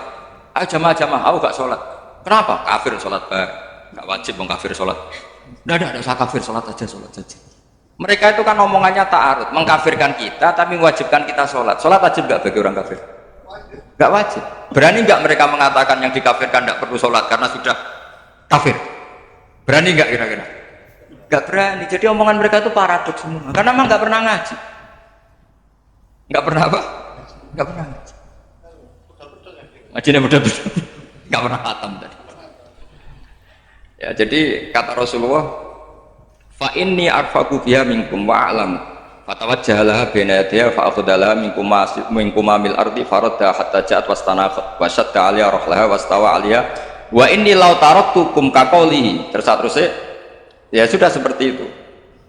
Speaker 1: Ayo jamaah, aku gak sholat. Kenapa? Kafir sholat bareng. Nggak wajib mengkafir sholat. Nggak usah kafir, sholat aja. Mereka itu kan omongannya ta'arud, mengkafirkan kita tapi mewajibkan kita sholat. Sholat wajib nggak bagi orang kafir? Nggak wajib. Berani nggak mereka mengatakan yang dikafirkan nggak perlu sholat karena sudah kafir? Berani nggak kira-kira? Nggak berani. Jadi omongan mereka itu paradoks semua. Karena memang nggak pernah ngaji. Nggak pernah apa? Nggak pernah ngaji. Ngajinya betul-betul. Nggak pernah khatam tadi. Ya, jadi kata Rasulullah, fa inni arfaqu biha minkum wa a'lam fatawajjalaha baina yadayha fa akhadalaha minkum mil ardi faradda hatta ja'at wastanaqat wa shadda 'alaiha rahlaha wastawa 'alaiha wa inni law taraktukum kaqaulihi. Terus ya sudah seperti itu.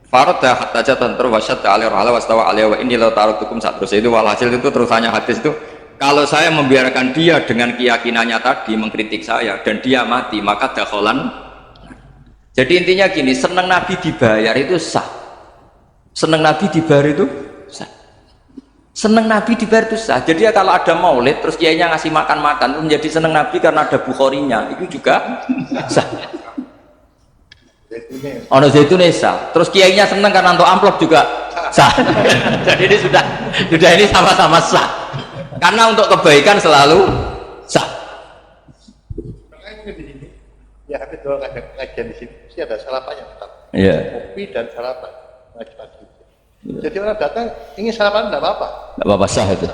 Speaker 1: Faradda hatta ja'at wa shadda 'alaiha rahlaha wastawa 'alaiha wa inni law taraktukum. Terus itu walhasil itu terusannya hadis itu, kalau saya membiarkan dia dengan keyakinannya tadi mengkritik saya dan dia mati, maka dakhalan. Jadi intinya gini, seneng Nabi dibayar itu sah. Seneng Nabi dibayar itu sah. Seneng Nabi dibayar itu sah. Jadi ya kalau ada maulid terus kiainya ngasih makan-makan itu menjadi seneng Nabi karena ada Bukharinya, itu juga sah. Ono zaitun sah. Terus kiainya seneng karena untuk amplop juga sah. Jadi ini sudah ini sama-sama sah. Karena untuk kebaikan selalu sah.
Speaker 2: Ya, habis doang ngajian di sini, sih ada sarapannya tetap.
Speaker 1: Iya.
Speaker 2: Kopi dan sarapan ngaji pagi. Jadi orang datang ingin sarapan tidak apa-apa.
Speaker 1: Tidak apa-apa, sah itu.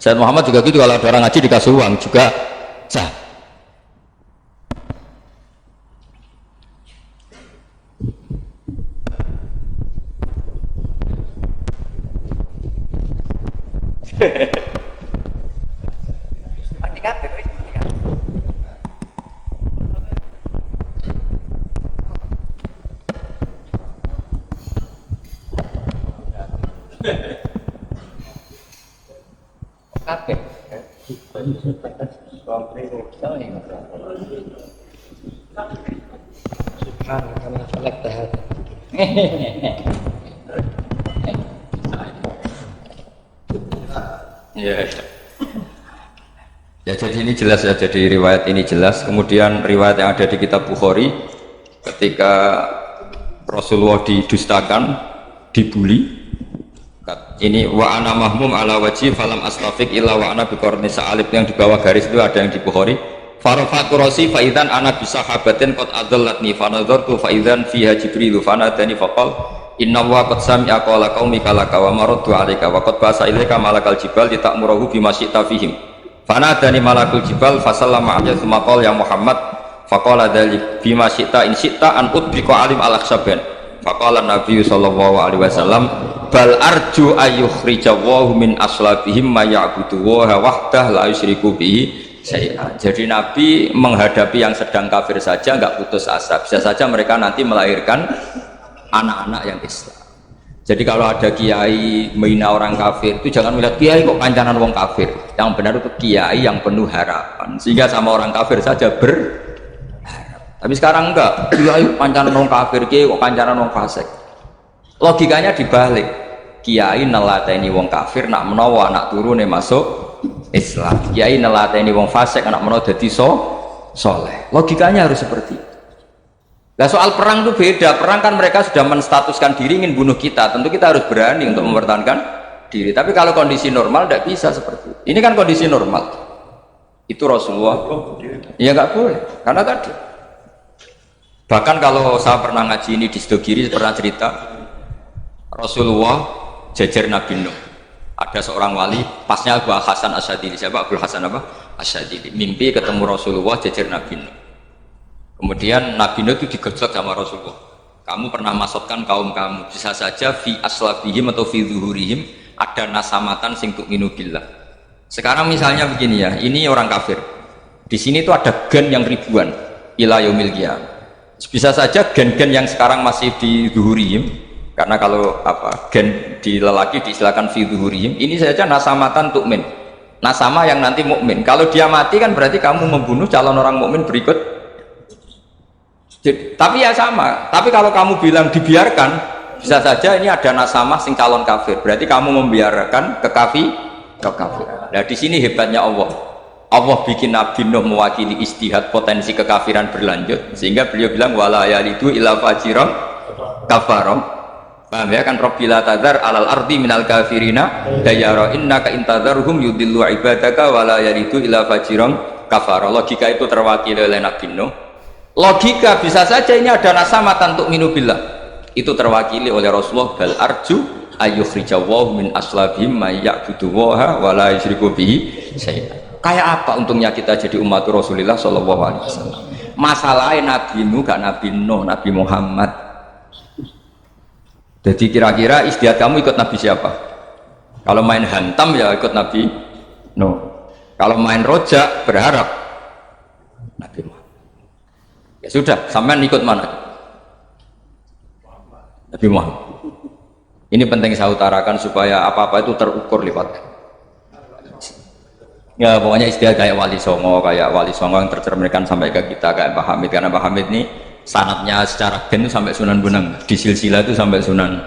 Speaker 1: Sayyid Muhammad juga gitu, kalau ada orang ngaji dikasih uang juga sah.
Speaker 2: Kabeh.
Speaker 1: Ya, jadi ini jelas ya, jadi riwayat ini jelas. Kemudian riwayat yang ada di kitab Bukhari ketika Rasulullah didustakan, dibully. Ini wa ana mahmum ala wajhi falam astafik illa wa ana biqarni sa'alib, yang di bawah garis itu ada yang di Bukhari. Farafatu rasi fa idzan ana bi sahabatin qad adallatni fa nadartu fa idzan fiha jibril fa nadani fa qala inna wa qad sami'a qala qaumika laka wa maraddu 'alaika wa qad basa ilaika malakal jibal litamurahu bima syi'ta fihim fa nadani malakul jibal fa sallama 'alaihi tsumma qala ya Muhammad fa qala dzalik bima syi'ta in syi'ta an udbika alim al-akhsaban fa qala Nabi sallallahu alaihi wasallam bal arju ayyukhrijawahu min aslabihim ma ya'budu wa wahdah la yusyriku bihi syai'an. Jadi Nabi menghadapi yang sedang kafir saja nggak putus asa, bisa saja mereka nanti melahirkan anak-anak yang Islam. Jadi kalau ada kiai menghina orang kafir itu jangan melihat kiai kok kancanan wong kafir, yang benar itu kiai yang penuh harapan, sehingga sama orang kafir saja berharap. Tapi sekarang enggak, kiai kancanan wong kafir, kiai kok kancanan wong fasik. Logikanya dibalik, kiai nelateni wong kafir nak menawa anak turune masuk Islam, kiai nelateni wong fasik anak menawa dadi soleh. Logikanya harus seperti itu. Nah, soal perang itu beda. Perang kan mereka sudah menstatuskan diri ingin bunuh kita, tentu kita harus berani untuk mempertahankan diri. Tapi kalau kondisi normal tidak bisa seperti itu. Ini kan kondisi normal. Itu Rasulullah. Ya nggak boleh, karena tadi. Bahkan kalau saya pernah ngaji ini di Sidogiri pernah cerita Rasulullah jajar Nabi Nuh. Ada seorang wali, pasnya Abu Hasan Asyadili. Siapa Abu Hasan apa? Asyadili. Mimpi ketemu Rasulullah jajar Nabi Nuh. Kemudian Nabi Nuh itu digojlok sama Rasulullah. Kamu pernah maksudkan kaum kamu, bisa saja fi aslabihim atau fi zuhurihim ada nasamatan sing tu'minu billah. Sekarang misalnya begini ya, ini orang kafir. Di sini tuh ada gen yang ribuan ila yaumil qiyamah. Bisa saja gen-gen yang sekarang masih di zuhurihim, karena kalau apa gen di lelaki diistilahkan fi zuhurihim, ini saja nasamatan tu'min. Nasama yang nanti mukmin. Kalau dia mati kan berarti kamu membunuh calon orang mukmin berikut. Jadi, tapi ya sama. Tapi kalau kamu bilang dibiarkan, bisa saja ini ada nasamah sing calon kafir. Berarti kamu membiarkan kekafir. Nah di sini hebatnya Allah. Allah bikin Nabi Nuh mewakili istihad potensi kekafiran berlanjut, sehingga beliau bilang wala yalidu ila fajiran kafarom. Paham ya kan? Rabbila tadzar alal ardi minal kafirina dayara innaka intadzarhum yudillu ibadaka wala yalidu ila fajiran kafaro. Logika itu terwakili oleh Nabi Nuh. Logika bisa saja ini ada nasamatan untuk minubillah, itu terwakili oleh Rasulullah. Bal arju ayyukhrijawahu min aslabihim may ya'buduwaha wa la yusyriku bihi syai'an. Kayak apa untungnya kita jadi umat Rasulullah sallallahu alaihi wasallam? Masalahnya Nabi Nuh gak Nabi Nuh, Nabi Muhammad. Jadi kira-kira istiadat kamu ikut Nabi siapa? Kalau main hantam ya ikut Nabi Nuh. Kalau main rojak berharap Nabi Muhammad. Ya sudah, sampean ikut mana? Nabi Muhammad. Ini penting saya utarakan supaya apa-apa itu terukur lewat. Ya pokoknya istilah kayak Wali Songo yang tercerminkan sampai ke kita kayak Pak Hamid, karena Pak Hamid ini sanadnya secara gen sampai Sunan Bonang, di silsilah itu sampai Sunan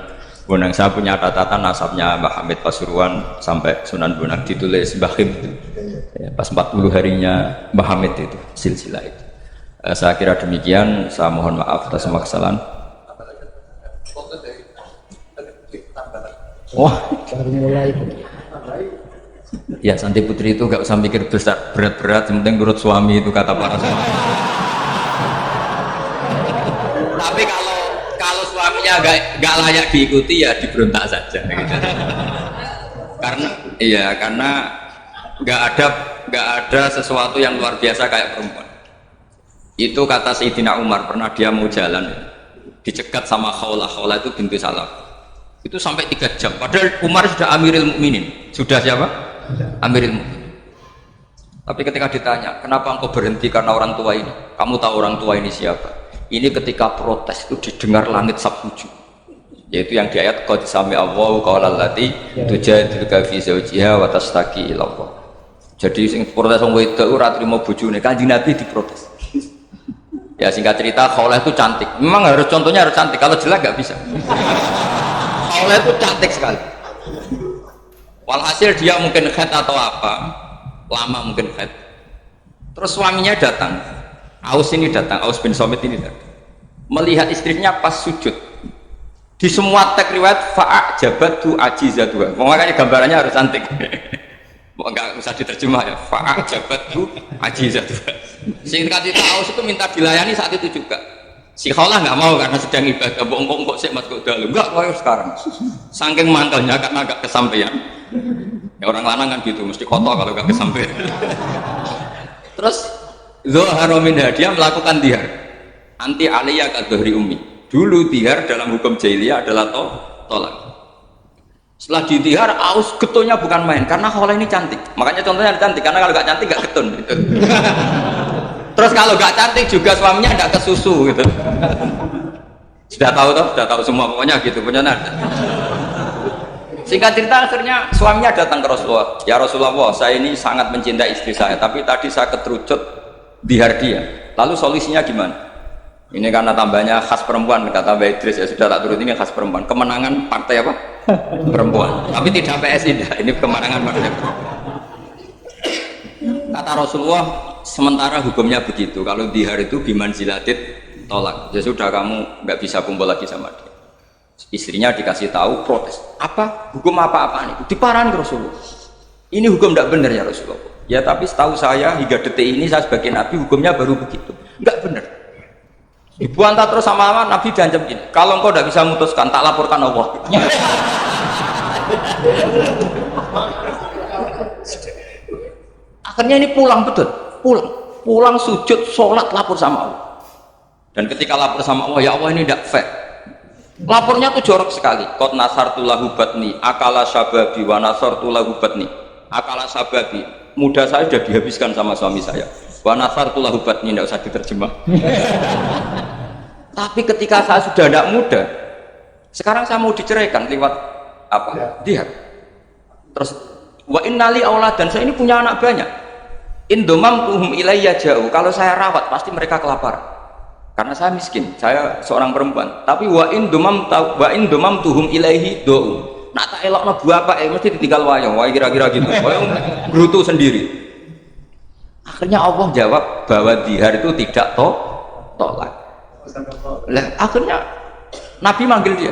Speaker 1: Bonang. Saya punya catatan nasabnya Mbah Hamid Pasuruan sampai Sunan Bonang, ditulis Mbah Him ya, pas 40 harinya Mbah Hamid itu silsilah itu. Saya kira demikian, saya mohon maaf atas semua kesalahan. Wah, baru mulai. Ya Santi Putri itu gak usah mikir besar berat-berat, yang penting nurut suami, itu kata para suami. Tapi kalau suaminya gak layak diikuti ya diberontak saja. Gitu. Karena gak ada sesuatu yang luar biasa kayak perempuan. Itu kata Sayyidina Umar, pernah dia mau jalan dicegat sama Khawlah itu bintu Salam, itu sampai 3 jam, padahal Umar sudah Amirul Mukminin. Sudah siapa? Amirul Mukminin. Tapi ketika ditanya, kenapa engkau berhenti karena orang tua ini? Kamu tahu orang tua ini siapa? Ini ketika protes itu didengar langit sabtuju, yaitu yang di ayat qad sami Allahu qaulal lati tujadiluka fi zawjiha wa tastaqi ila Allah. Jadi sing protes wong wedok ora trimo bojone, Kanjeng Nabi diprotes. Ya singkat cerita, Khawlah itu cantik. Memang contohnya harus cantik. Kalau jelek nggak bisa. Khawlah itu cantik sekali. Walhasil dia mungkin haid atau apa, lama mungkin haid. Terus suaminya datang. Aus bin Somit ini datang. Melihat istrinya pas sujud. Di semua teks riwayat fa'ajabatu ajizatuha. Makanya gambarannya harus cantik. Enggak usah diterjemah ya. Fa'ajabatu ajizatuha. Singkat cerita, Aus itu minta dilayani saat itu juga. Si Khawlah nggak mau karena sedang ibadah. Bongkok sih mas kok dalam. Enggak, mau sekarang. Saking mantelnya karena agak kesampaian. Ya orang lanang kan gitu, mesti kotor kalau nggak kesampaian. Terus Zuhara min dia melakukan dihar. Anti aliyah kadhri ummi. Dulu dihar dalam hukum jahiliyah adalah tolak. Setelah ditihar, Aus getulnya bukan main karena Khawlah ini cantik. Makanya contohnya cantik, karena kalau nggak cantik nggak getun gitu. Terus kalau nggak cantik juga suaminya nggak kesusu gitu. Sudah tahu semua, pokoknya gitu punya nada. Singkat cerita, akhirnya suaminya datang ke Rasulullah. Ya Rasulullah, saya ini sangat mencintai istri saya, tapi tadi saya keterucut dihar dia. Lalu solusinya gimana? Ini karena tambahnya khas perempuan, kata Mbak Idris, ya sudah tak turut, ini khas perempuan. Kemenangan partai apa? Perempuan. Tapi tidak PSI, ini kemenangan partai perempuan. Kata Rasulullah, sementara hukumnya begitu. Kalau dihar itu bimanzilatit tolak. Ya sudah, kamu nggak bisa kumpul lagi sama dia. Istrinya dikasih tahu, protes. Apa? Hukum apa-apaan itu? Diparahin Rasulullah. Ini hukum tidak benar ya Rasulullah. Ya tapi setahu saya hingga detik ini saya sebagai nabi hukumnya baru begitu. Enggak benar. Dibantah terus sama Allah, Nabi diancam gini, kalau engkau tidak bisa memutuskan, tak laporkan Allah. Akhirnya ini pulang betul, pulang sujud, sholat, lapor sama Allah. Dan ketika lapor sama Allah, ya Allah ini tidak fair. Lapornya tuh jorok sekali. Qad nasartu lahu batni, akala syababi wa nasartu lahu batni. Akala syababi, muda saya sudah dihabiskan sama suami saya. Wa nasartu lahu batni, tidak usah diterjemah. Tapi ketika saya sudah tidak muda, sekarang saya mau diceraikan lewat apa? Dia. Terus wa innali auladan, saya ini punya anak banyak. Indomamtuhum ilayya jauh. Kalau saya rawat pasti mereka kelaparan. Karena saya miskin, saya seorang perempuan. Tapi wa indomamtuhum ilaihi do. Nak tak elokno bapak mesti ditinggal wayang, wae kira-kira gitu. Wayang brutu sendiri. Akhirnya Allah jawab bahwa dihar itu tidak tolak. Lah akhirnya Nabi manggil dia,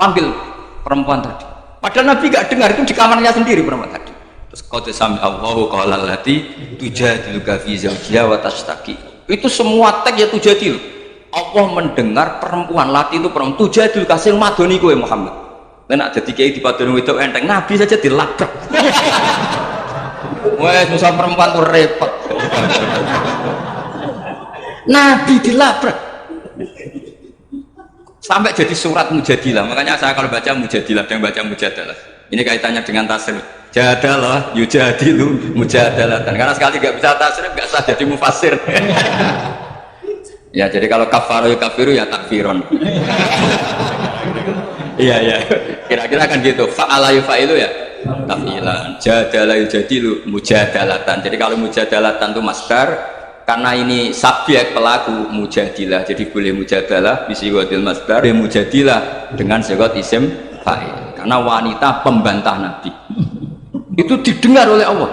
Speaker 1: panggil perempuan tadi. Padahal Nabi gak dengar, itu di kamarnya sendiri perempuan tadi. Terus qad sami Allahu qala allati tujadiluka fi zawjiha wa tashtaki. Itu semua teks ya tujadilu. Allah mendengar perempuan lati itu perempuan tujadiluka sing madoni kowe Muhammad. Lan nak dadi kiai dipadoni wedok enteng, Nabi saja dilabrak. Wes susah perempuan tuh repot. Nabi dilabrak. Sampai jadi surat Mujadilah. Makanya saya kalau baca Mujadilah dan baca Mujadalah, ini kaitannya dengan tasrif. Jadalah yujadilu mujadalatan. Karena sekali nggak bisa tasrif nggak sah jadi mufassir. Ya jadi kalau kafaru ya kafiru ya takfiron. Iya. Kira-kira kan gitu. Fa'ala yufa'ilu ya tafilan. Jadalah yujadilu mujadalatan. Jadi kalau mujadalatan itu masdar, karena ini subjek pelaku mujadilah, jadi boleh mujadalah bisigotil masdar, boleh mujadilah dengan sigot isim fa'il. Karena wanita pembantah Nabi itu didengar oleh Allah.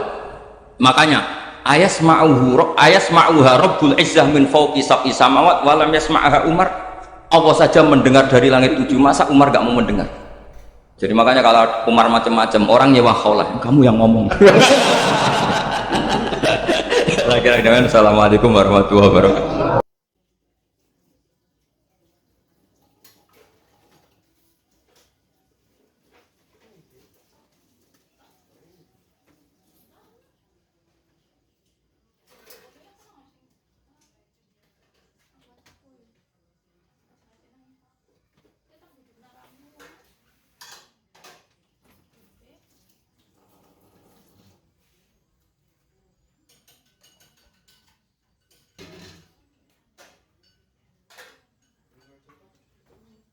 Speaker 1: Makanya ayasma'uha rabbul izzah min fawqi sab'i samawat wa lam yasma'ha Umar. Allah saja mendengar dari langit 7, masa Umar gak mau mendengar? Jadi makanya kalau Umar macam-macam, orang nyewa khaulah, kamu yang ngomong. Assalamualaikum warahmatullahi wabarakatuh.